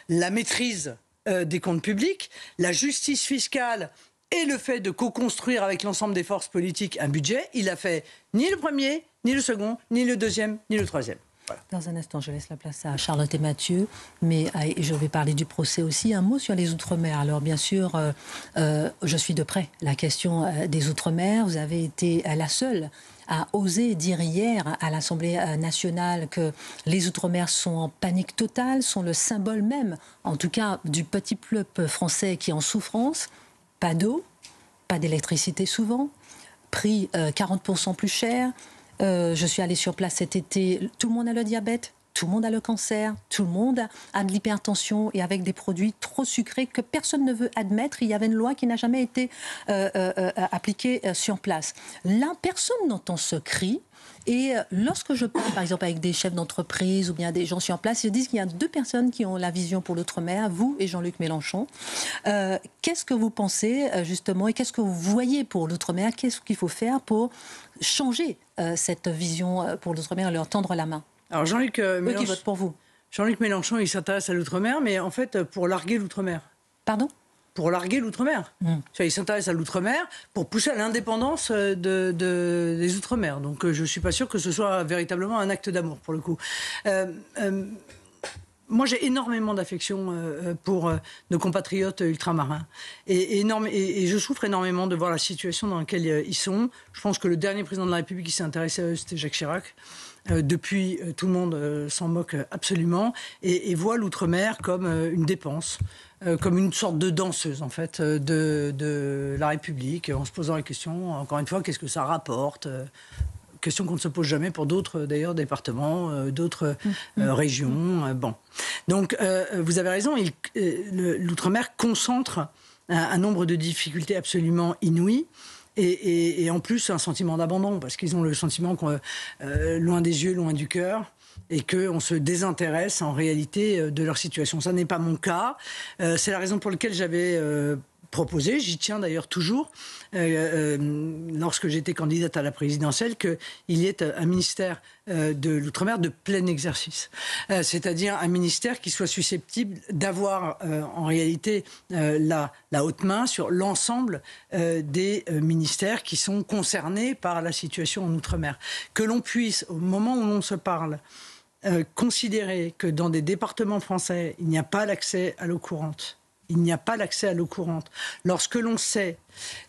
La maîtrise des comptes publics, la justice fiscale et le fait de co-construire avec l'ensemble des forces politiques un budget. Il a fait ni le premier, ni le second, ni le deuxième, ni le troisième. Voilà. Dans un instant, je laisse la place à Charlotte et Mathieu, mais je vais parler du procès aussi. Un mot sur les Outre-mer. Alors, bien sûr, je suis de près la question des Outre-mer. Vous avez été la seule à oser dire hier à l'Assemblée nationale que les Outre-mer sont en panique totale, sont le symbole même, en tout cas, du petit peuple français qui est en souffrance. Pas d'eau, pas d'électricité souvent, prix 40% plus cher. Je suis allée sur place cet été. Tout le monde a le diabète. tout le monde a le cancer, tout le monde a de l'hypertension et avec des produits trop sucrés que personne ne veut admettre. Il y avait une loi qui n'a jamais été appliquée sur place. Là, personne n'entend ce cri. Et lorsque je parle, par exemple, avec des chefs d'entreprise ou bien des gens sur place, ils disent qu'il y a 2 personnes qui ont la vision pour l'outre-mer, vous et Jean-Luc Mélenchon. Qu'est-ce que vous pensez, justement, et qu'est-ce que vous voyez pour l'outre-mer? Qu'est-ce qu'il faut faire pour changer cette vision pour l'outre-mer et leur tendre la main? Alors Jean-Luc Mélenchon, qui vote pour vous? Jean-Luc Mélenchon, il s'intéresse à l'outre-mer, mais en fait, pour larguer l'outre-mer. Pardon? Pour larguer l'outre-mer. Il s'intéresse à l'outre-mer pour pousser à l'indépendance des outre-mer. Donc je ne suis pas sûr que ce soit véritablement un acte d'amour, pour le coup. Moi, j'ai énormément d'affection pour nos compatriotes ultramarins. Et je souffre énormément de voir la situation dans laquelle ils sont. Je pense que le dernier président de la République qui s'est intéressé à eux, c'était Jacques Chirac. Depuis, tout le monde s'en moque absolument et voit l'outre-mer comme une dépense, comme une sorte de danseuse, en fait, de la République, en se posant la question, encore une fois, qu'est-ce que ça rapporte ? Question qu'on ne se pose jamais pour d'autres, d'ailleurs, départements, d'autres régions. Bon. Donc, vous avez raison, l'outre-mer concentre un nombre de difficultés absolument inouïes. Et en plus, un sentiment d'abandon, parce qu'ils ont le sentiment qu'on loin des yeux, loin du cœur, et qu'on se désintéresse en réalité de leur situation. Ça n'est pas mon cas. C'est la raison pour laquelle j'avais proposé, j'y tiens d'ailleurs toujours, lorsque j'étais candidate à la présidentielle, qu'il y ait un ministère de l'Outre-mer de plein exercice. C'est-à-dire un ministère qui soit susceptible d'avoir en réalité la haute main sur l'ensemble des ministères qui sont concernés par la situation en Outre-mer. Que l'on puisse, au moment où l'on se parle, considérer que dans des départements français, il n'y a pas l'accès à l'eau courante. Il n'y a pas l'accès à l'eau courante. Lorsque l'on sait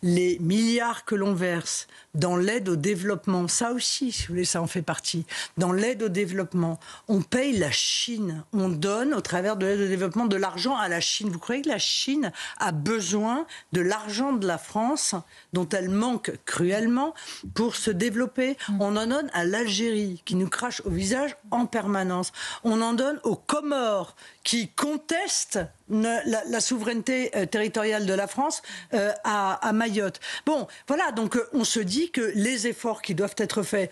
les milliards que l'on verse dans l'aide au développement, ça aussi, si vous voulez, ça en fait partie. Dans l'aide au développement, on paye la Chine. On donne, au travers de l'aide au développement, de l'argent à la Chine. Vous croyez que la Chine a besoin de l'argent de la France, dont elle manque cruellement, pour se développer? On en donne à l'Algérie, qui nous crache au visage en permanence. On en donne aux Comores, qui contestent la souveraineté territoriale de la France à Mayotte. Bon, voilà, donc on se dit que les efforts qui doivent être faits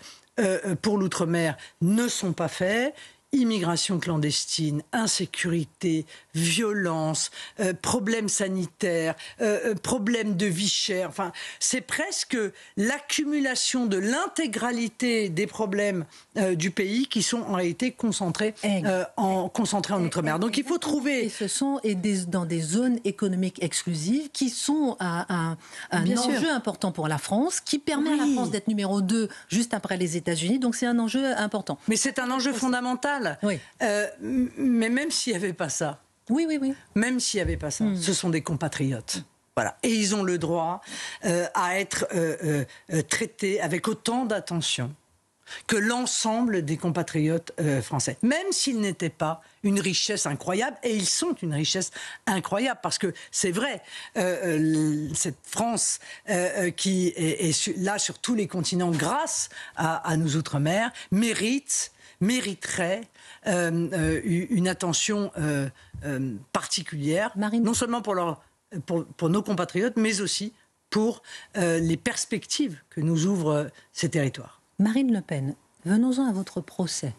pour l'outre-mer ne sont pas faits. Immigration clandestine, insécurité, violence, problèmes sanitaires, problèmes de vie chère. Enfin, c'est presque l'accumulation de l'intégralité des problèmes du pays qui sont en réalité concentrés en Outre-mer. Donc il faut trouver... Et ce sont dans des zones économiques exclusives qui sont un enjeu important pour la France, qui permet à la France d'être numéro 2 juste après les États-Unis. Donc c'est un enjeu important. Mais c'est un enjeu fondamental. Oui. Mais même s'il n'y avait pas ça, même s'il n'y avait pas ça, ce sont des compatriotes. Voilà. Et ils ont le droit à être traités avec autant d'attention que l'ensemble des compatriotes français. Même s'ils n'étaient pas une richesse incroyable, et ils sont une richesse incroyable, parce que c'est vrai, cette France qui est là sur tous les continents grâce à nos outre-mer, mériterait une attention particulière, non seulement pour nos compatriotes, mais aussi pour les perspectives que nous ouvrent ces territoires. Marine Le Pen, venons-en à votre procès.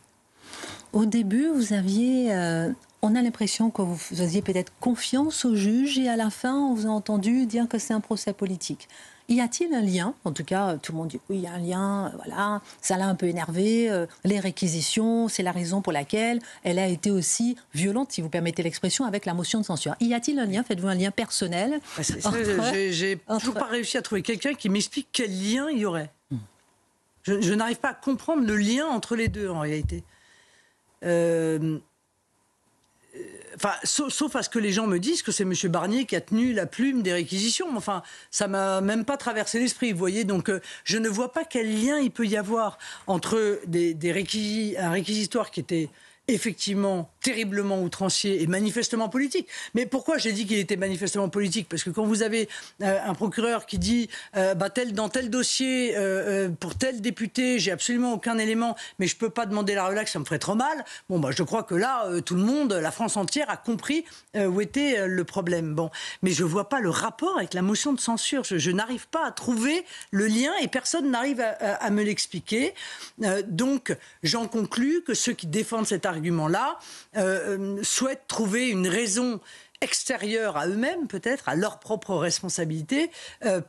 Au début, vous aviez... on a l'impression que vous faisiez peut-être confiance au juge, et à la fin, on vous a entendu dire que c'est un procès politique. Y a-t-il un lien? En tout cas, tout le monde dit oui, il y a un lien, voilà, ça l'a un peu énervé, les réquisitions, c'est la raison pour laquelle elle a été aussi violente, si vous permettez l'expression, avec la motion de censure. Y a-t-il un lien? Faites-vous un lien personnel? J'ai toujours pas réussi à trouver quelqu'un qui m'explique quel lien il y aurait. Je n'arrive pas à comprendre le lien entre les deux, en réalité. Sauf à ce que les gens me disent que c'est M. Barnier qui a tenu la plume des réquisitions. Enfin, ça m'a même pas traversé l'esprit, vous voyez. Donc, je ne vois pas quel lien il peut y avoir entre un réquisitoire qui était effectivement terriblement outrancier et manifestement politique. Mais pourquoi j'ai dit qu'il était manifestement politique? Parce que quand vous avez un procureur qui dit dans tel dossier, pour tel député, j'ai absolument aucun élément, mais je peux pas demander la relaxe, ça me ferait trop mal. Bon, je crois que là, tout le monde, la France entière a compris où était le problème. Bon, mais je vois pas le rapport avec la motion de censure. Je n'arrive pas à trouver le lien et personne n'arrive à me l'expliquer. Donc, j'en conclus que ceux qui défendent cet argument-là souhaitent trouver une raison extérieure à eux-mêmes, peut-être, à leur propre responsabilité,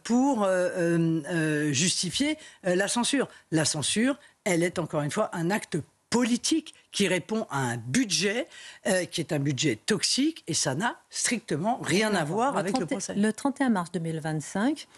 pour justifier la censure. La censure, elle est encore une fois un acte politique qui répond à un budget qui est un budget toxique et ça n'a strictement rien à voir avec le procès. Le 31 mars 2025,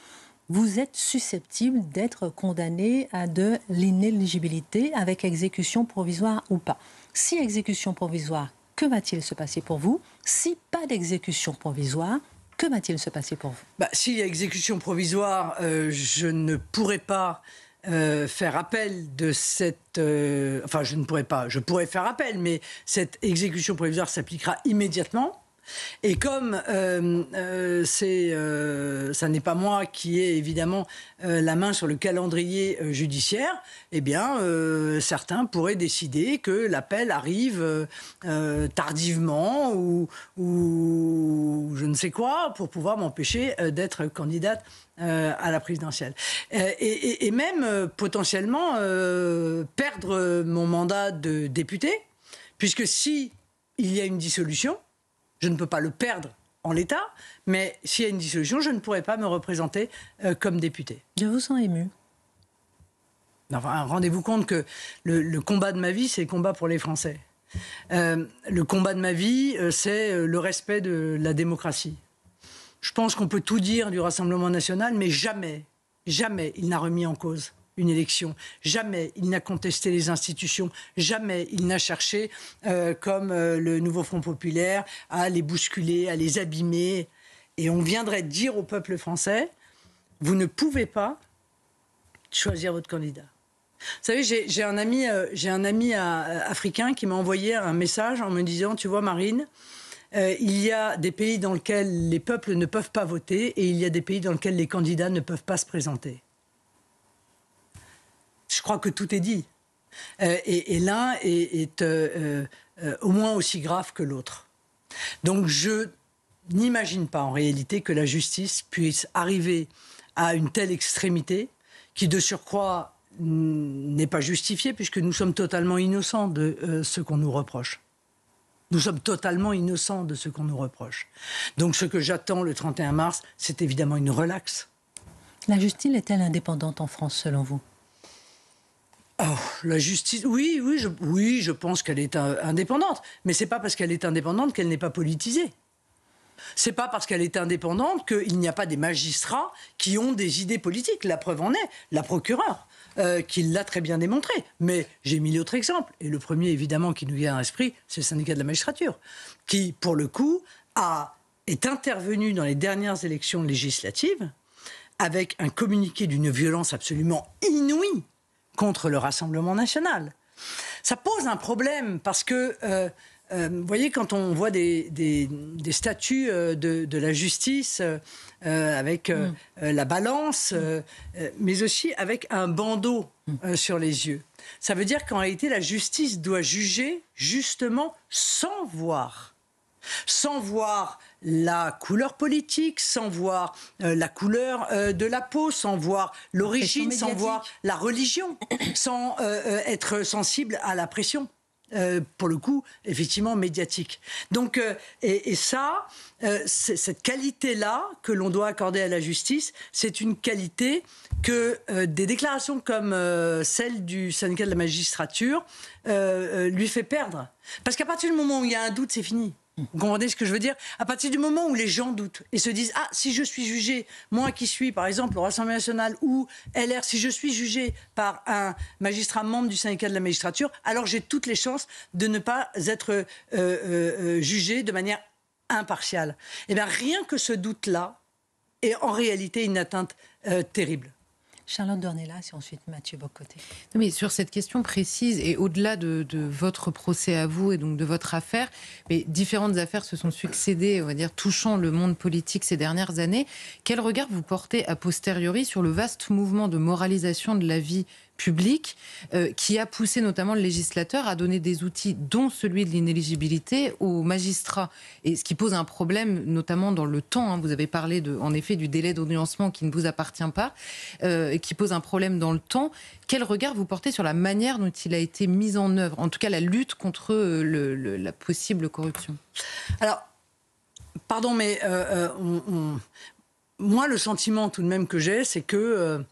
vous êtes susceptible d'être condamné à de l'inéligibilité avec exécution provisoire ou pas. Si exécution provisoire, que va-t-il se passer pour vous? Si pas d'exécution provisoire, que va-t-il se passer pour vous? S'il y a exécution provisoire, je ne pourrai pas faire appel de cette... je ne pourrai pas, je pourrais faire appel, mais cette exécution provisoire s'appliquera immédiatement. Et comme ça n'est pas moi qui ai évidemment la main sur le calendrier judiciaire, eh bien, certains pourraient décider que l'appel arrive tardivement ou je ne sais quoi pour pouvoir m'empêcher d'être candidate à la présidentielle. Et même potentiellement perdre mon mandat de député, puisque si il y a une dissolution, je ne peux pas le perdre en l'état, mais s'il y a une dissolution, je ne pourrai pas me représenter comme député. Je vous sens ému. Enfin, rendez-vous compte que le combat de ma vie, c'est le combat pour les Français. Le combat de ma vie, c'est le respect de la démocratie. Je pense qu'on peut tout dire du Rassemblement national, mais jamais, jamais il n'a remis en cause une élection. Jamais il n'a contesté les institutions. Jamais il n'a cherché, comme le nouveau Front populaire, à les bousculer, à les abîmer. Et on viendrait dire au peuple français, vous ne pouvez pas choisir votre candidat. Vous savez, j'ai un ami africain qui m'a envoyé un message en me disant, tu vois Marine, il y a des pays dans lesquels les peuples ne peuvent pas voter et il y a des pays dans lesquels les candidats ne peuvent pas se présenter. Je crois que tout est dit. Et l'un est au moins aussi grave que l'autre. Donc je n'imagine pas en réalité que la justice puisse arriver à une telle extrémité qui de surcroît n'est pas justifiée puisque nous sommes totalement innocents de ce qu'on nous reproche. Nous sommes totalement innocents de ce qu'on nous reproche. Donc ce que j'attends le 31 mars, c'est évidemment une relaxe. La justice est-elle indépendante en France selon vous ? La justice, oui, je pense qu'elle est indépendante. Mais c'est pas parce qu'elle est indépendante qu'elle n'est pas politisée. C'est pas parce qu'elle est indépendante qu'il n'y a pas des magistrats qui ont des idées politiques. La preuve en est, la procureure, qui l'a très bien démontré. Mais j'ai mis l'autre exemple. Et le premier, évidemment, qui nous vient à l'esprit, c'est le syndicat de la magistrature, qui, pour le coup, est intervenu dans les dernières élections législatives avec un communiqué d'une violence absolument inouïe contre le Rassemblement national. Ça pose un problème parce que, vous voyez, quand on voit des statuts de la justice avec la balance, mais aussi avec un bandeau sur les yeux, ça veut dire qu'en réalité, la justice doit juger justement sans voir la couleur politique, sans voir la couleur de la peau, sans voir l'origine, sans voir la religion, sans être sensible à la pression, pour le coup, effectivement, médiatique. Donc, et ça, cette qualité-là que l'on doit accorder à la justice, c'est une qualité que des déclarations comme celle du syndicat de la magistrature lui fait perdre. Parce qu'à partir du moment où il y a un doute, c'est fini. Vous comprenez ce que je veux dire? À partir du moment où les gens doutent et se disent « Ah, si je suis jugé, moi qui suis par exemple au Rassemblement national ou LR, si je suis jugé par un magistrat membre du syndicat de la magistrature, alors j'ai toutes les chances de ne pas être jugé de manière impartiale. » Eh bien, rien que ce doute-là est en réalité une atteinte terrible. Charlotte Dornelas et ensuite Mathieu Bocoté. Mais sur cette question précise, et au-delà de votre procès à vous et donc de votre affaire, mais différentes affaires se sont succédées, on va dire, touchant le monde politique ces dernières années. Quel regard vous portez a posteriori sur le vaste mouvement de moralisation de la vie public qui a poussé notamment le législateur à donner des outils, dont celui de l'inéligibilité, aux magistrats. Et ce qui pose un problème, notamment dans le temps. Hein, vous avez parlé, en effet, du délai d'audiencement qui ne vous appartient pas, et qui pose un problème dans le temps. Quel regard vous portez sur la manière dont il a été mis en œuvre, en tout cas la lutte contre la possible corruption? Alors, pardon, mais moi, le sentiment tout de même que j'ai, c'est que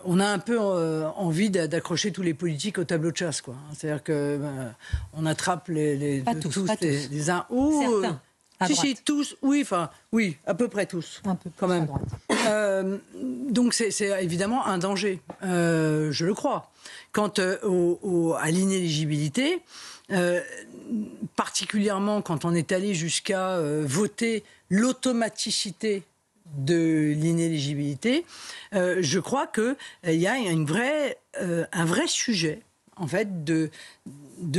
on a un peu envie d'accrocher tous les politiques au tableau de chasse, quoi. C'est-à-dire que on attrape les uns. Si, tous, oui, à peu près tous, un peu quand même. Donc c'est évidemment un danger, je le crois. Quant à l'inéligibilité, particulièrement quand on est allé jusqu'à voter l'automaticité de l'inéligibilité, je crois qu'il y a un vrai sujet, en fait, de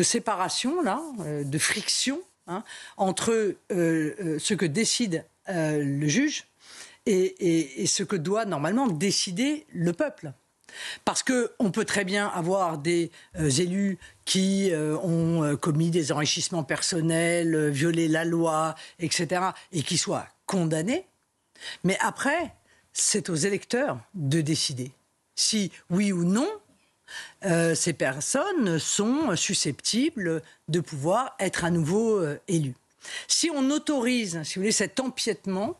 séparation, là, de friction, hein, entre ce que décide le juge et ce que doit normalement décider le peuple. Parce qu'on peut très bien avoir des élus qui ont commis des enrichissements personnels, violé la loi, etc., et qui soient condamnés. Mais après, c'est aux électeurs de décider si, oui ou non, ces personnes sont susceptibles de pouvoir être à nouveau élues. Si on autorise, si vous voulez, cet empiètement,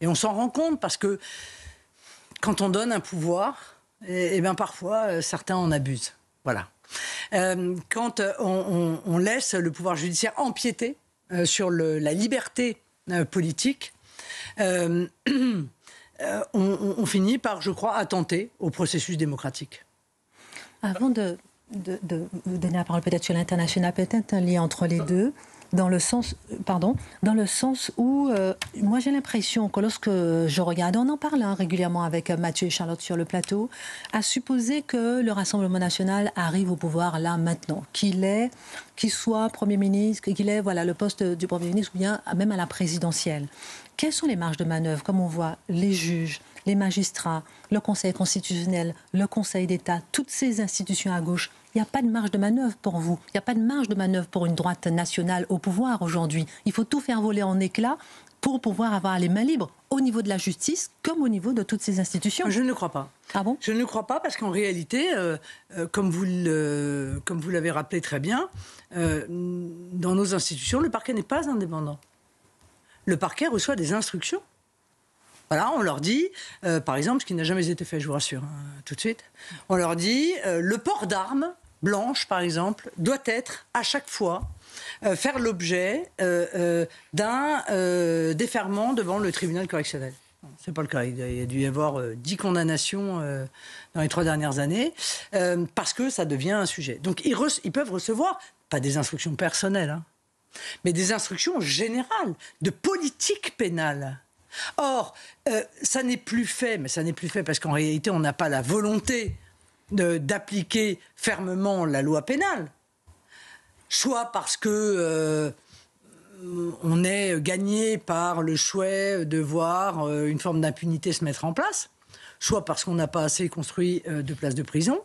et on s'en rend compte parce que quand on donne un pouvoir, et bien parfois, certains en abusent. Voilà. Quand on laisse le pouvoir judiciaire empiéter sur la liberté politique, on finit par, je crois, attenter au processus démocratique. Avant de vous donner la parole peut-être sur l'international, peut-être un lien entre les deux, dans le sens où moi j'ai l'impression que lorsque je regarde, on en parle régulièrement avec Mathieu et Charlotte sur le plateau, à supposer que le Rassemblement national arrive au pouvoir là maintenant, qu'il soit Premier ministre, qu'il ait le poste du Premier ministre ou bien même à la présidentielle. Quelles sont les marges de manœuvre, comme on voit les juges, les magistrats, le Conseil constitutionnel, le Conseil d'État, toutes ces institutions à gauche? Il n'y a pas de marge de manœuvre pour vous. Il n'y a pas de marge de manœuvre pour une droite nationale au pouvoir aujourd'hui. Il faut tout faire voler en éclats pour pouvoir avoir les mains libres au niveau de la justice comme au niveau de toutes ces institutions. Je ne le crois pas. Ah bon? Je ne le crois pas parce qu'en réalité, comme vous l'avez rappelé très bien, dans nos institutions, le parquet n'est pas indépendant. Le parquet reçoit des instructions. Voilà, on leur dit, par exemple, ce qui n'a jamais été fait, je vous rassure, tout de suite, on leur dit, le port d'armes blanches, par exemple, doit être, à chaque fois, faire l'objet d'un déferment devant le tribunal correctionnel. C'est pas le cas. Il y a dû y avoir 10 condamnations dans les 3 dernières années, parce que ça devient un sujet. Donc ils peuvent recevoir, pas des instructions personnelles, hein, mais des instructions générales, de politique pénale. Or, ça n'est plus fait, mais ça n'est plus fait parce qu'en réalité, on n'a pas la volonté d'appliquer fermement la loi pénale. Soit parce que on est gagné par le souhait de voir une forme d'impunité se mettre en place, soit parce qu'on n'a pas assez construit de places de prison,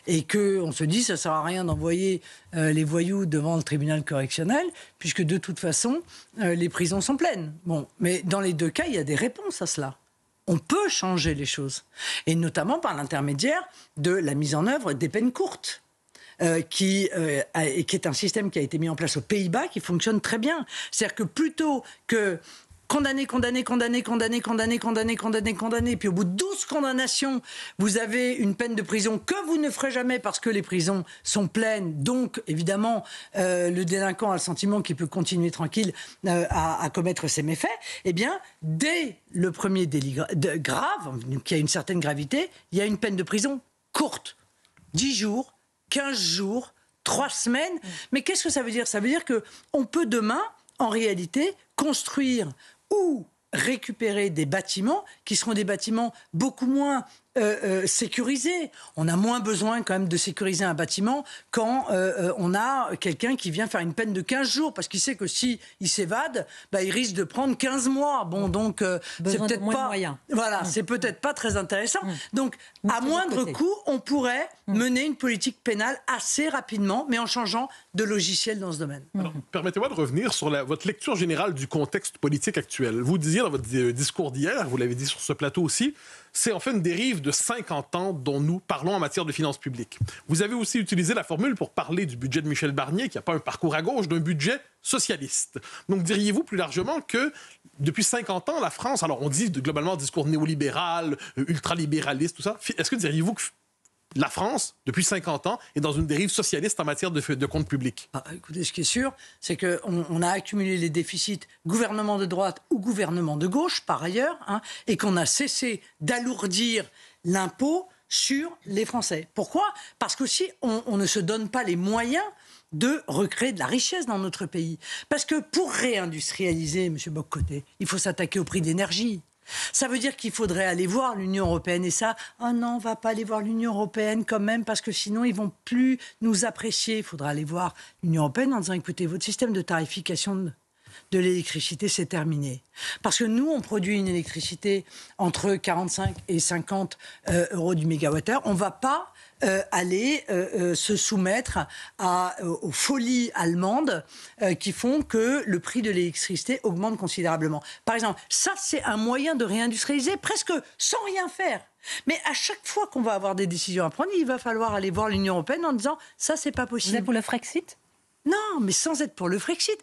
et qu'on se dit ça ne sert à rien d'envoyer les voyous devant le tribunal correctionnel, puisque de toute façon, les prisons sont pleines. Bon, mais dans les deux cas, il y a des réponses à cela. On peut changer les choses, et notamment par l'intermédiaire de la mise en œuvre des peines courtes. Qui est un système qui a été mis en place aux Pays-Bas, qui fonctionne très bien. C'est-à-dire que plutôt que condamner, puis au bout de 12 condamnations, vous avez une peine de prison que vous ne ferez jamais parce que les prisons sont pleines. Donc, évidemment, le délinquant a le sentiment qu'il peut continuer tranquille à commettre ses méfaits. Eh bien, dès le premier délit grave, qui a une certaine gravité, il y a une peine de prison courte. 10 jours, 15 jours, 3 semaines. Mais qu'est-ce que ça veut dire? Ça veut dire qu'on peut demain, en réalité, construire ou récupérer des bâtiments qui seront des bâtiments beaucoup moins sécurisé. On a moins besoin quand même de sécuriser un bâtiment quand on a quelqu'un qui vient faire une peine de 15 jours parce qu'il sait que si il s'évade, il risque de prendre 15 mois. Bon, donc c'est peut-être moins de pas moyens. Voilà, c'est peut-être pas très intéressant. Donc à moindre coût, on pourrait mener une politique pénale assez rapidement, mais en changeant de logiciel dans ce domaine. Alors, permettez-moi de revenir sur votre lecture générale du contexte politique actuel. Vous disiez dans votre discours d'hier, vous l'avez dit sur ce plateau aussi, c'est en fait une dérive de 50 ans dont nous parlons en matière de finances publiques. Vous avez aussi utilisé la formule pour parler du budget de Michel Barnier, qui n'a pas un parcours à gauche, d'un budget socialiste. Donc diriez-vous plus largement que depuis 50 ans, la France, alors on dit globalement discours néolibéral, ultralibéraliste, tout ça, est-ce que diriez-vous que la France, depuis 50 ans, est dans une dérive socialiste en matière de comptes publics? Écoutez, ce qui est sûr, c'est qu'on a accumulé les déficits gouvernement de droite ou gouvernement de gauche, par ailleurs, et qu'on a cessé d'alourdir l'impôt sur les Français. Pourquoi? Parce qu'aussi, on ne se donne pas les moyens de recréer de la richesse dans notre pays. Parce que pour réindustrialiser, M. Boccoté, il faut s'attaquer au prix de l'énergie. Ça veut dire qu'il faudrait aller voir l'Union européenne et ça, oh non, on ne va pas aller voir l'Union européenne quand même parce que sinon ils ne vont plus nous apprécier. Il faudra aller voir l'Union européenne en disant, écoutez, votre système de tarification de l'électricité, c'est terminé. Parce que nous, on produit une électricité entre 45 et 50 euros du mégawattheure. On ne va pas aller se soumettre aux folies allemandes qui font que le prix de l'électricité augmente considérablement. Par exemple, ça, c'est un moyen de réindustrialiser presque sans rien faire. Mais à chaque fois qu'on va avoir des décisions à prendre, il va falloir aller voir l'Union européenne en disant « ça, c'est pas possible ». Vous êtes pour le Frexit ? Non, mais sans être pour le Frexit.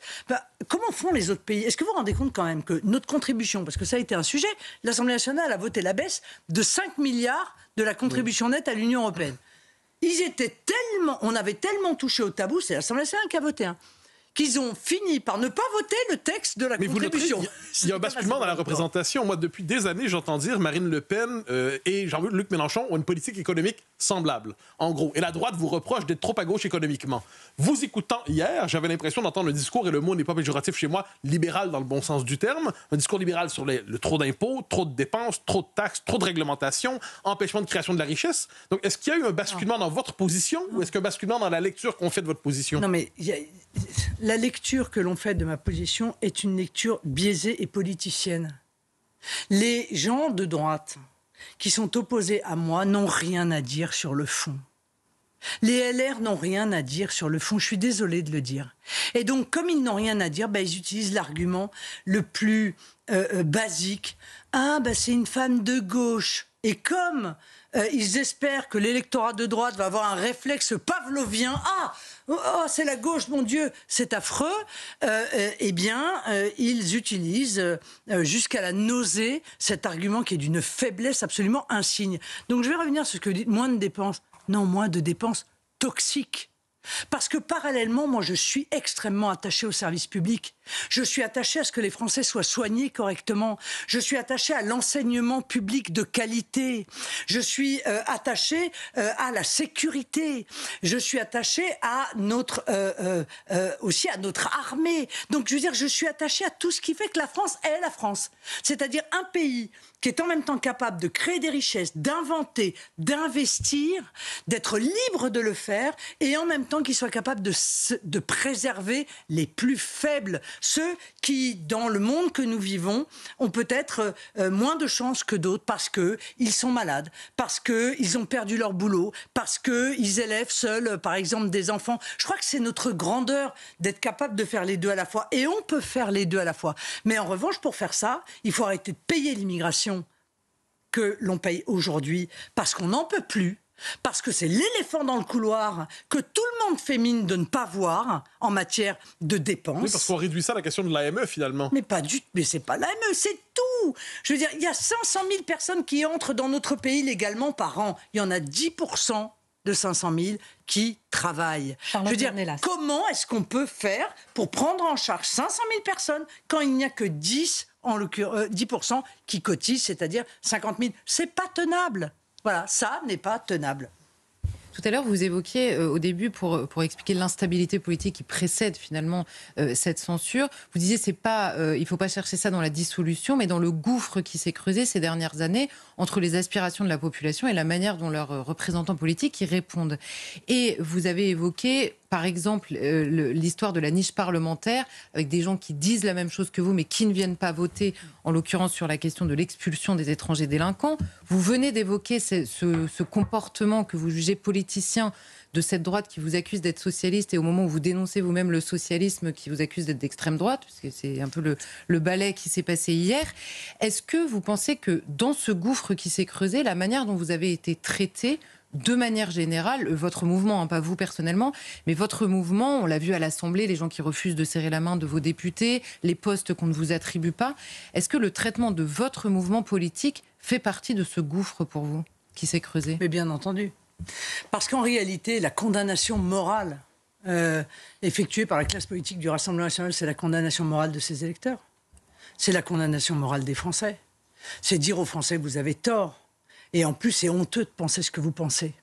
Comment font les autres pays? Est-ce que vous vous rendez compte quand même que notre contribution, parce que ça a été un sujet, l'Assemblée nationale a voté la baisse de 5 milliards de la contribution nette à l'Union européenne. On avait tellement touché au tabou, c'est l'Assemblée nationale qui a voté, qu'ils ont fini par ne pas voter le texte de la contribution. Il y a un basculement dans la représentation. Moi, depuis des années, j'entends dire Marine Le Pen et Jean-Luc Mélenchon ont une politique économique semblable, en gros. Et la droite vous reproche d'être trop à gauche économiquement. Vous écoutant hier, j'avais l'impression d'entendre le discours, et le mot n'est pas péjoratif chez moi, libéral dans le bon sens du terme, un discours libéral sur le trop d'impôts, trop de dépenses, trop de taxes, trop de réglementation, empêchement de création de la richesse. Donc, est-ce qu'il y a eu un basculement dans votre position ou est-ce qu'un basculement dans la lecture qu'on fait de votre position? Non, mais la lecture que l'on fait de ma position est une lecture biaisée et politicienne. Les gens de droite qui sont opposés à moi n'ont rien à dire sur le fond. Les LR n'ont rien à dire sur le fond, je suis désolée de le dire. Et donc, comme ils n'ont rien à dire, ils utilisent l'argument le plus basique. C'est une femme de gauche. Et comme ils espèrent que l'électorat de droite va avoir un réflexe pavlovien, c'est la gauche, mon Dieu, c'est affreux, ils utilisent jusqu'à la nausée cet argument qui est d'une faiblesse absolument insigne. Donc je vais revenir sur ce que vous dites, moins de dépenses. Non, moins de dépenses toxiques. Parce que parallèlement, moi, je suis extrêmement attaché au service public. Je suis attaché à ce que les Français soient soignés correctement. Je suis attaché à l'enseignement public de qualité. Je suis attaché à la sécurité. Je suis attaché à aussi à notre armée. Donc, je veux dire, je suis attaché à tout ce qui fait que la France est la France. C'est-à-dire un pays qui est en même temps capable de créer des richesses, d'inventer, d'investir, d'être libre de le faire, et en même temps qui soit capable de préserver les plus faibles, ceux qui, dans le monde que nous vivons, ont peut-être moins de chances que d'autres parce qu'ils sont malades, parce qu'ils ont perdu leur boulot, parce qu'ils élèvent seuls, par exemple, des enfants. Je crois que c'est notre grandeur d'être capable de faire les deux à la fois, et on peut faire les deux à la fois. Mais en revanche, pour faire ça, il faut arrêter de payer l'immigration que l'on paye aujourd'hui parce qu'on n'en peut plus, parce que c'est l'éléphant dans le couloir que tout le monde fait mine de ne pas voir en matière de dépenses. Oui, parce qu'on réduit ça à la question de l'AME finalement. Mais pas du tout, mais c'est pas l'AME, c'est tout. Je veux dire, il y a 500 000 personnes qui entrent dans notre pays légalement par an. Il y en a 10% de 500 000 qui travaillent. Charlotte, je veux dire, Dornelas. comment est-ce qu'on peut faire pour prendre en charge 500 000 personnes quand il n'y a que 10% qui cotisent, c'est-à-dire 50 000? C'est pas tenable. Voilà, ça n'est pas tenable. Tout à l'heure, vous évoquiez au début, pour expliquer l'instabilité politique qui précède finalement cette censure, vous disiez il ne faut pas chercher ça dans la dissolution, mais dans le gouffre qui s'est creusé ces dernières années entre les aspirations de la population et la manière dont leurs représentants politiques y répondent. Et vous avez évoqué, par exemple, l'histoire de la niche parlementaire, avec des gens qui disent la même chose que vous, mais qui ne viennent pas voter, en l'occurrence sur la question de l'expulsion des étrangers délinquants. Vous venez d'évoquer ce comportement que vous jugez politicien de cette droite qui vous accuse d'être socialiste, et au moment où vous dénoncez vous-même le socialisme qui vous accuse d'être d'extrême droite, puisque c'est un peu le ballet qui s'est passé hier. Est-ce que vous pensez que dans ce gouffre qui s'est creusé, la manière dont vous avez été traité, de manière générale, votre mouvement, hein, pas vous personnellement, mais votre mouvement, on l'a vu à l'Assemblée, les gens qui refusent de serrer la main de vos députés, les postes qu'on ne vous attribue pas, est-ce que le traitement de votre mouvement politique fait partie de ce gouffre pour vous, qui s'est creusé ? Mais bien entendu. Parce qu'en réalité, la condamnation morale effectuée par la classe politique du Rassemblement national, c'est la condamnation morale de ses électeurs. C'est la condamnation morale des Français. C'est dire aux Français, vous avez tort. Et en plus, c'est honteux de penser ce que vous pensez.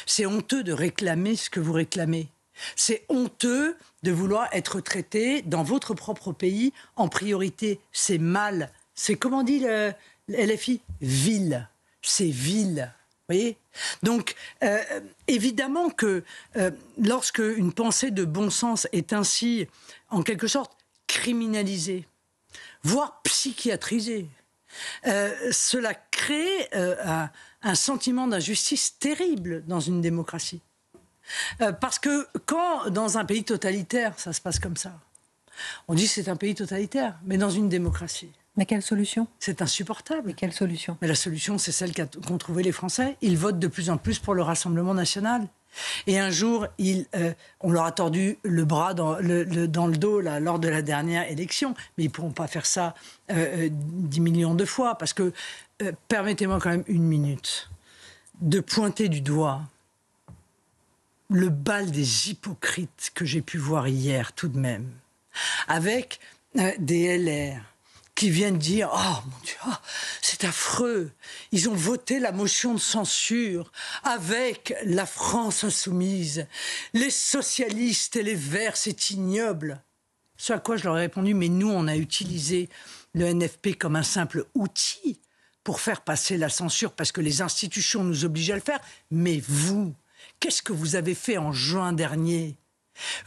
C'est honteux de réclamer ce que vous réclamez. C'est honteux de vouloir être traité dans votre propre pays en priorité. C'est mal. C'est, comment dit le LFI ? Vil. C'est vil. Vous voyez ? Donc, évidemment que lorsque une pensée de bon sens est ainsi, en quelque sorte, criminalisée, voire psychiatrisée, cela crée un sentiment d'injustice terrible dans une démocratie. Parce que quand, dans un pays totalitaire, ça se passe comme ça, on dit que c'est un pays totalitaire, mais dans une démocratie. Mais quelle solution ? C'est insupportable. Mais quelle solution ? Mais la solution, c'est celle qu'ont trouvée les Français. Ils votent de plus en plus pour le Rassemblement national. Et un jour, on leur a tordu le bras dans le dos là, lors de la dernière élection. Mais ils ne pourront pas faire ça 10 millions de fois. Parce que, permettez-moi quand même une minute, de pointer du doigt le bal des hypocrites que j'ai pu voir hier tout de même. Avec des LR qui viennent dire « Oh mon Dieu, oh, c'est affreux, ils ont voté la motion de censure avec la France insoumise, les socialistes et les Verts, c'est ignoble ». Ce à quoi je leur ai répondu « Mais nous, on a utilisé le NFP comme un simple outil pour faire passer la censure parce que les institutions nous obligent à le faire. Mais vous, qu'est-ce que vous avez fait en juin dernier ?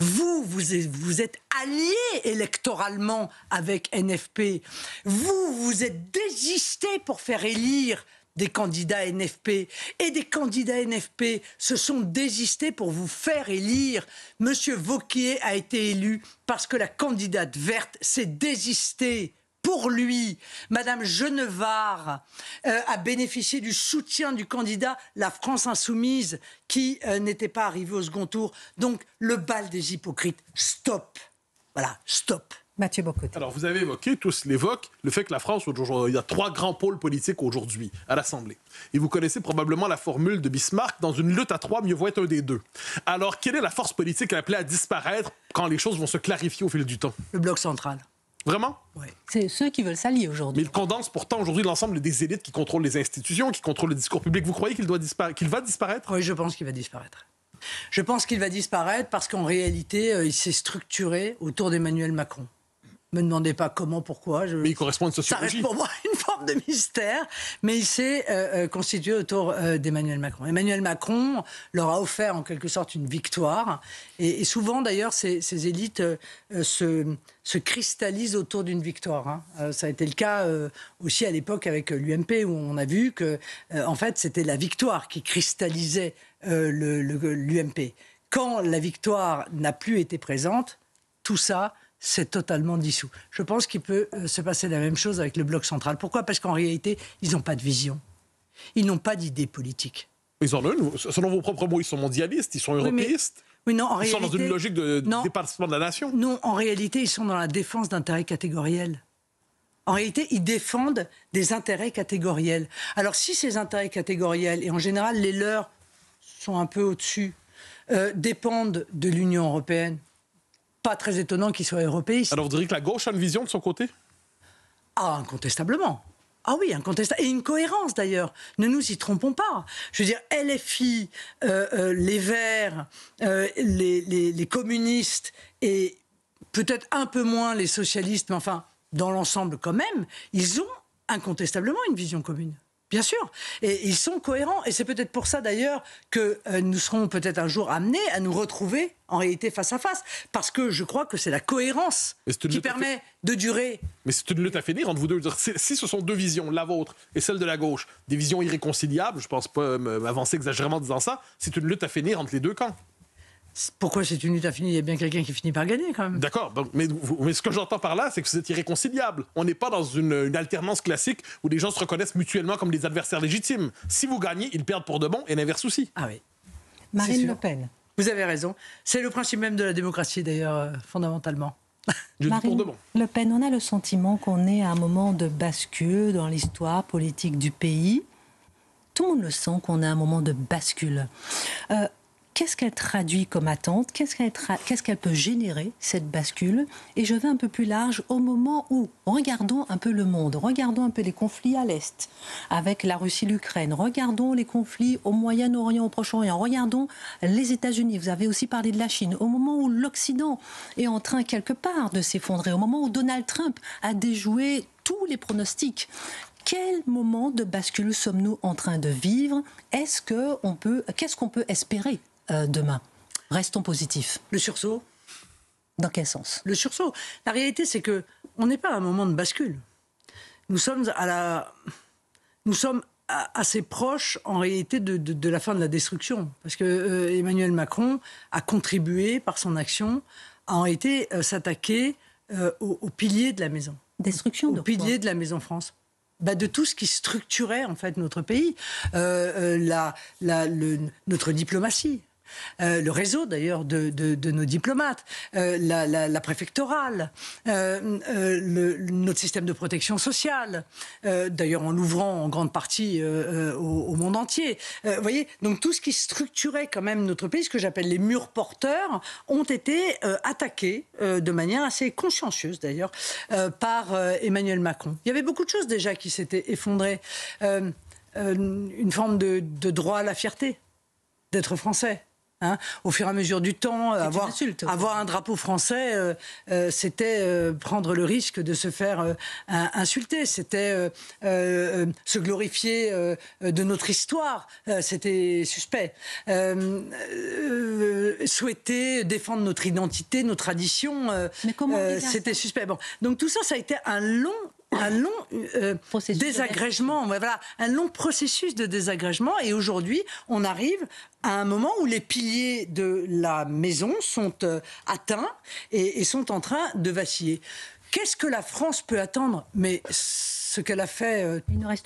Vous êtes alliés électoralement avec NFP. Vous êtes désistés pour faire élire des candidats NFP. Et des candidats NFP se sont désistés pour vous faire élire. Monsieur Wauquiez a été élu parce que la candidate verte s'est désistée. Pour lui, Madame Genevard a bénéficié du soutien du candidat La France Insoumise qui n'était pas arrivé au second tour. Donc, le bal des hypocrites, stop. Voilà, stop. Mathieu Bocoté. Alors, vous avez évoqué, tous l'évoquent, le fait que la France, il y a 3 grands pôles politiques aujourd'hui à l'Assemblée. Et vous connaissez probablement la formule de Bismarck, dans une lutte à 3, mieux vaut être un des 2. Alors, quelle est la force politique appelée à disparaître quand les choses vont se clarifier au fil du temps? Le bloc central. Vraiment? Oui. C'est ceux qui veulent s'allier aujourd'hui. Mais il condense pourtant aujourd'hui l'ensemble des élites qui contrôlent les institutions, qui contrôlent le discours public. Vous croyez qu'il va disparaître? Oui, je pense qu'il va disparaître. Je pense qu'il va disparaître parce qu'en réalité, il s'est structuré autour d'Emmanuel Macron. Me demandez pas comment, pourquoi. Mais il correspond à une Ça sociologie. reste pour moi une forme de mystère, mais il s'est constitué autour d'Emmanuel Macron. Emmanuel Macron leur a offert en quelque sorte une victoire, et souvent d'ailleurs ces élites se cristallisent autour d'une victoire. Hein. Ça a été le cas aussi à l'époque avec l'UMP, où on a vu que en fait c'était la victoire qui cristallisait l'UMP. Quand la victoire n'a plus été présente, tout ça c'est totalement dissous. Je pense qu'il peut se passer la même chose avec le bloc central. Pourquoi ? Parce qu'en réalité, ils n'ont pas de vision. Ils n'ont pas d'idée politique. Ils en ont une. Selon vos propres mots, ils sont mondialistes, ils sont européistes. Oui, non, ils sont dans une logique de dépassement de la nation. Non, en réalité, ils sont dans la défense d'intérêts catégoriels. En réalité, ils défendent des intérêts catégoriels. Alors, si ces intérêts catégoriels, et en général, les leurs sont un peu au-dessus, dépendent de l'Union européenne, pas très étonnant qu'ils soient européistes. Alors vous diriez que la gauche a une vision de son côté? Ah, incontestablement. Ah oui, incontestable. Et une cohérence d'ailleurs. Ne nous y trompons pas. Je veux dire, LFI, les Verts, les communistes et peut-être un peu moins les socialistes, mais enfin, dans l'ensemble quand même, ils ont incontestablement une vision commune. Bien sûr. Et ils sont cohérents. Et c'est peut-être pour ça, d'ailleurs, que nous serons peut-être un jour amenés à nous retrouver, en réalité, face à face. Parce que je crois que c'est la cohérence qui permet de durer. Mais c'est une lutte à finir entre vous deux. Si ce sont deux visions, la vôtre et celle de la gauche, des visions irréconciliables, je ne pense pas m'avancer exagérément en disant ça, c'est une lutte à finir entre les deux camps. Pourquoi c'est une lutte à finir? Il y a bien quelqu'un qui finit par gagner, quand même. D'accord, mais ce que j'entends par là, c'est que vous êtes irréconciliables. On n'est pas dans une alternance classique où les gens se reconnaissent mutuellement comme des adversaires légitimes. Si vous gagnez, ils perdent pour de bon, et l'inverse aussi. Ah oui. Marine Le Pen. Vous avez raison. C'est le principe même de la démocratie, d'ailleurs, fondamentalement. Marine Le Pen, on a le sentiment qu'on est à un moment de bascule dans l'histoire politique du pays. Tout le monde le sent qu'on est à un moment de bascule. Qu'est-ce qu'elle traduit comme attente? Qu'est-ce qu'elle peut générer, cette bascule? Et je vais un peu plus large, au moment où, regardons un peu le monde, regardons un peu les conflits à l'Est, avec la Russie, l'Ukraine, regardons les conflits au Moyen-Orient, au Proche-Orient, regardons les États-Unis, vous avez aussi parlé de la Chine, au moment où l'Occident est en train quelque part de s'effondrer, au moment où Donald Trump a déjoué tous les pronostics. Quel moment de bascule sommes-nous en train de vivre? Qu'est-ce qu'on peut espérer demain? Restons positifs. Le sursaut. Dans quel sens? Le sursaut. La réalité, c'est que on n'est pas à un moment de bascule. Nous sommes assez proches, en réalité, de la fin de la destruction. Parce que Emmanuel Macron a contribué, par son action, à en réalité s'attaquer aux piliers de la maison. Destruction de quoi? Aux piliers de la Maison France. De tout ce qui structurait, en fait, notre pays. Notre diplomatie. Le réseau d'ailleurs de nos diplomates, la préfectorale, notre système de protection sociale, d'ailleurs en l'ouvrant en grande partie au monde entier. Vous voyez, donc tout ce qui structurait quand même notre pays, ce que j'appelle les murs porteurs, ont été attaqués de manière assez consciencieuse d'ailleurs par Emmanuel Macron. Il y avait beaucoup de choses déjà qui s'étaient effondrées. Une forme de droit à la fierté, d'être français. Au fur et à mesure du temps, avoir un drapeau français, c'était prendre le risque de se faire insulter. C'était se glorifier de notre histoire. C'était suspect. Souhaiter défendre notre identité, nos traditions, c'était suspect. Bon. Donc tout ça, ça a été un long désagrégement, voilà, un long processus de désagrégement. Et aujourd'hui, on arrive à un moment où les piliers de la maison sont atteints et sont en train de vaciller. Qu'est-ce que la France peut attendre? Mais ce qu'elle a fait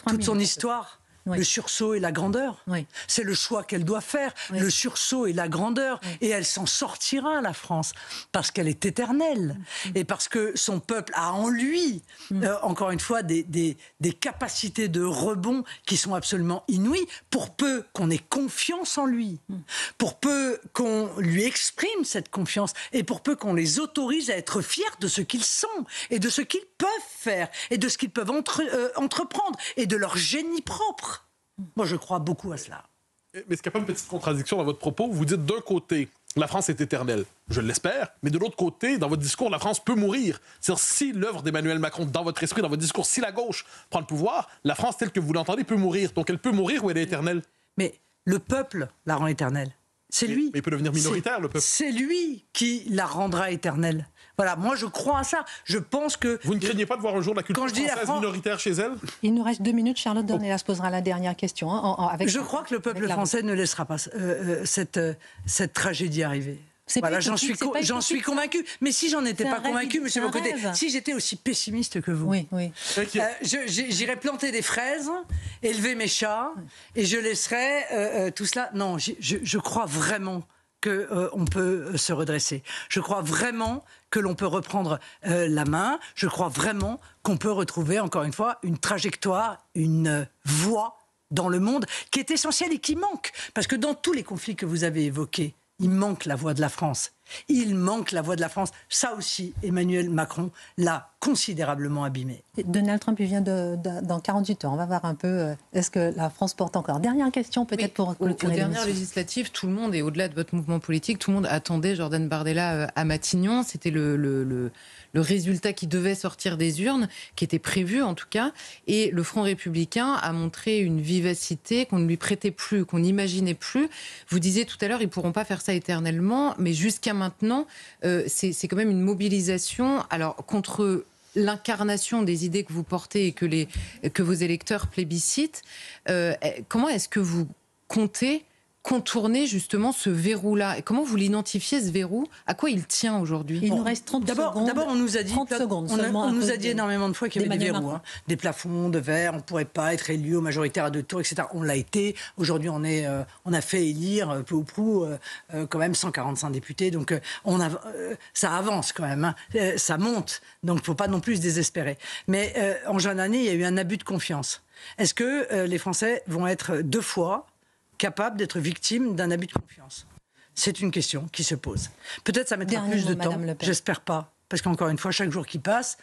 toute son histoire. Oui. Le sursaut et la grandeur. Oui. C'est le choix qu'elle doit faire, oui. Le sursaut et la grandeur. Oui. Et elle s'en sortira, la France, parce qu'elle est éternelle. Et parce que son peuple a en lui, encore une fois, des capacités de rebond qui sont absolument inouïes, pour peu qu'on ait confiance en lui, pour peu qu'on lui exprime cette confiance, et pour peu qu'on les autorise à être fiers de ce qu'ils sont, et de ce qu'ils peuvent faire, et de ce qu'ils peuvent entreprendre, et de leur génie propre. Moi, je crois beaucoup à cela. Mais est-ce qu'il n'y a pas une petite contradiction dans votre propos? Vous dites d'un côté, la France est éternelle. Je l'espère. Mais de l'autre côté, dans votre discours, la France peut mourir. C'est-à-dire, si l'œuvre d'Emmanuel Macron, dans votre esprit, dans votre discours, si la gauche prend le pouvoir, la France, telle que vous l'entendez, peut mourir. Donc elle peut mourir ou elle est éternelle? Mais le peuple la rend éternelle. C'est lui. Mais il peut devenir minoritaire, le peuple. C'est lui qui la rendra éternelle. Voilà, moi je crois à ça. Je pense que... Vous ne craignez pas de voir un jour la culture française minoritaire chez elle? Il nous reste 2 minutes. Charlotte Dornelas posera la dernière question. Je crois que le peuple français ne laissera pas cette tragédie arriver. Voilà, j'en suis convaincu. Mais si j'en étais pas convaincu, monsieur Bocoté, si j'étais aussi pessimiste que vous, j'irais planter des fraises, élever mes chats, et je laisserais tout cela. Non, je crois vraiment qu'on peut se redresser. Je crois vraiment que l'on peut reprendre la main. Je crois vraiment qu'on peut retrouver, encore une fois, une trajectoire, une voie dans le monde qui est essentielle et qui manque. Parce que dans tous les conflits que vous avez évoqués, il manque la voix de la France. Il manque la voix de la France. Ça aussi, Emmanuel Macron l'a considérablement abîmé. Donald Trump, il vient dans 48 heures. On va voir un peu, est-ce que la France porte encore. Dernière question, peut-être pour clôturer aux dernières l'émission. législatives, tout le monde, et au-delà de votre mouvement politique, tout le monde attendait Jordan Bardella à Matignon. C'était le résultat qui devait sortir des urnes, qui était prévu en tout cas. Et le Front républicain a montré une vivacité qu'on ne lui prêtait plus, qu'on n'imaginait plus. Vous disiez tout à l'heure, ils ne pourront pas faire ça éternellement, mais jusqu'à maintenant, c'est quand même une mobilisation contre l'incarnation des idées que vous portez et que vos électeurs plébiscitent. Comment est-ce que vous comptez contourner justement ce verrou-là? Et comment vous l'identifiez, ce verrou? À quoi il tient aujourd'hui? Il nous reste 30 secondes. D'abord, on nous a dit, 30 secondes on nous a dit énormément de fois qu'il y avait des verrous. Macron. Des plafonds de verre, on ne pourrait pas être élu au majoritaire à 2 tours, etc. On l'a été. Aujourd'hui, on a fait élire peu ou prou quand même 145 députés. Donc ça avance quand même. Hein. Ça monte. Donc il ne faut pas non plus se désespérer. Mais en juin dernier, il y a eu un abus de confiance. Est-ce que les Français vont être 2 fois capables d'être victimes d'un abus de confiance? C'est une question qui se pose. Peut-être ça mettra plus de temps. J'espère pas. Parce qu'encore une fois, chaque jour qui passe,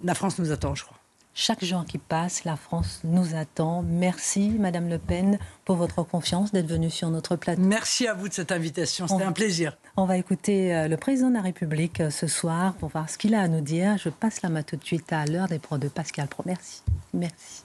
la France nous attend, je crois. Chaque jour qui passe, la France nous attend. Merci, Madame Le Pen, pour votre confiance d'être venue sur notre plateau. Merci à vous de cette invitation. C'était un plaisir. On va écouter le président de la République ce soir pour voir ce qu'il a à nous dire. Je passe la main tout de suite à l'heure des pros de Pascal Pro. Merci. Merci.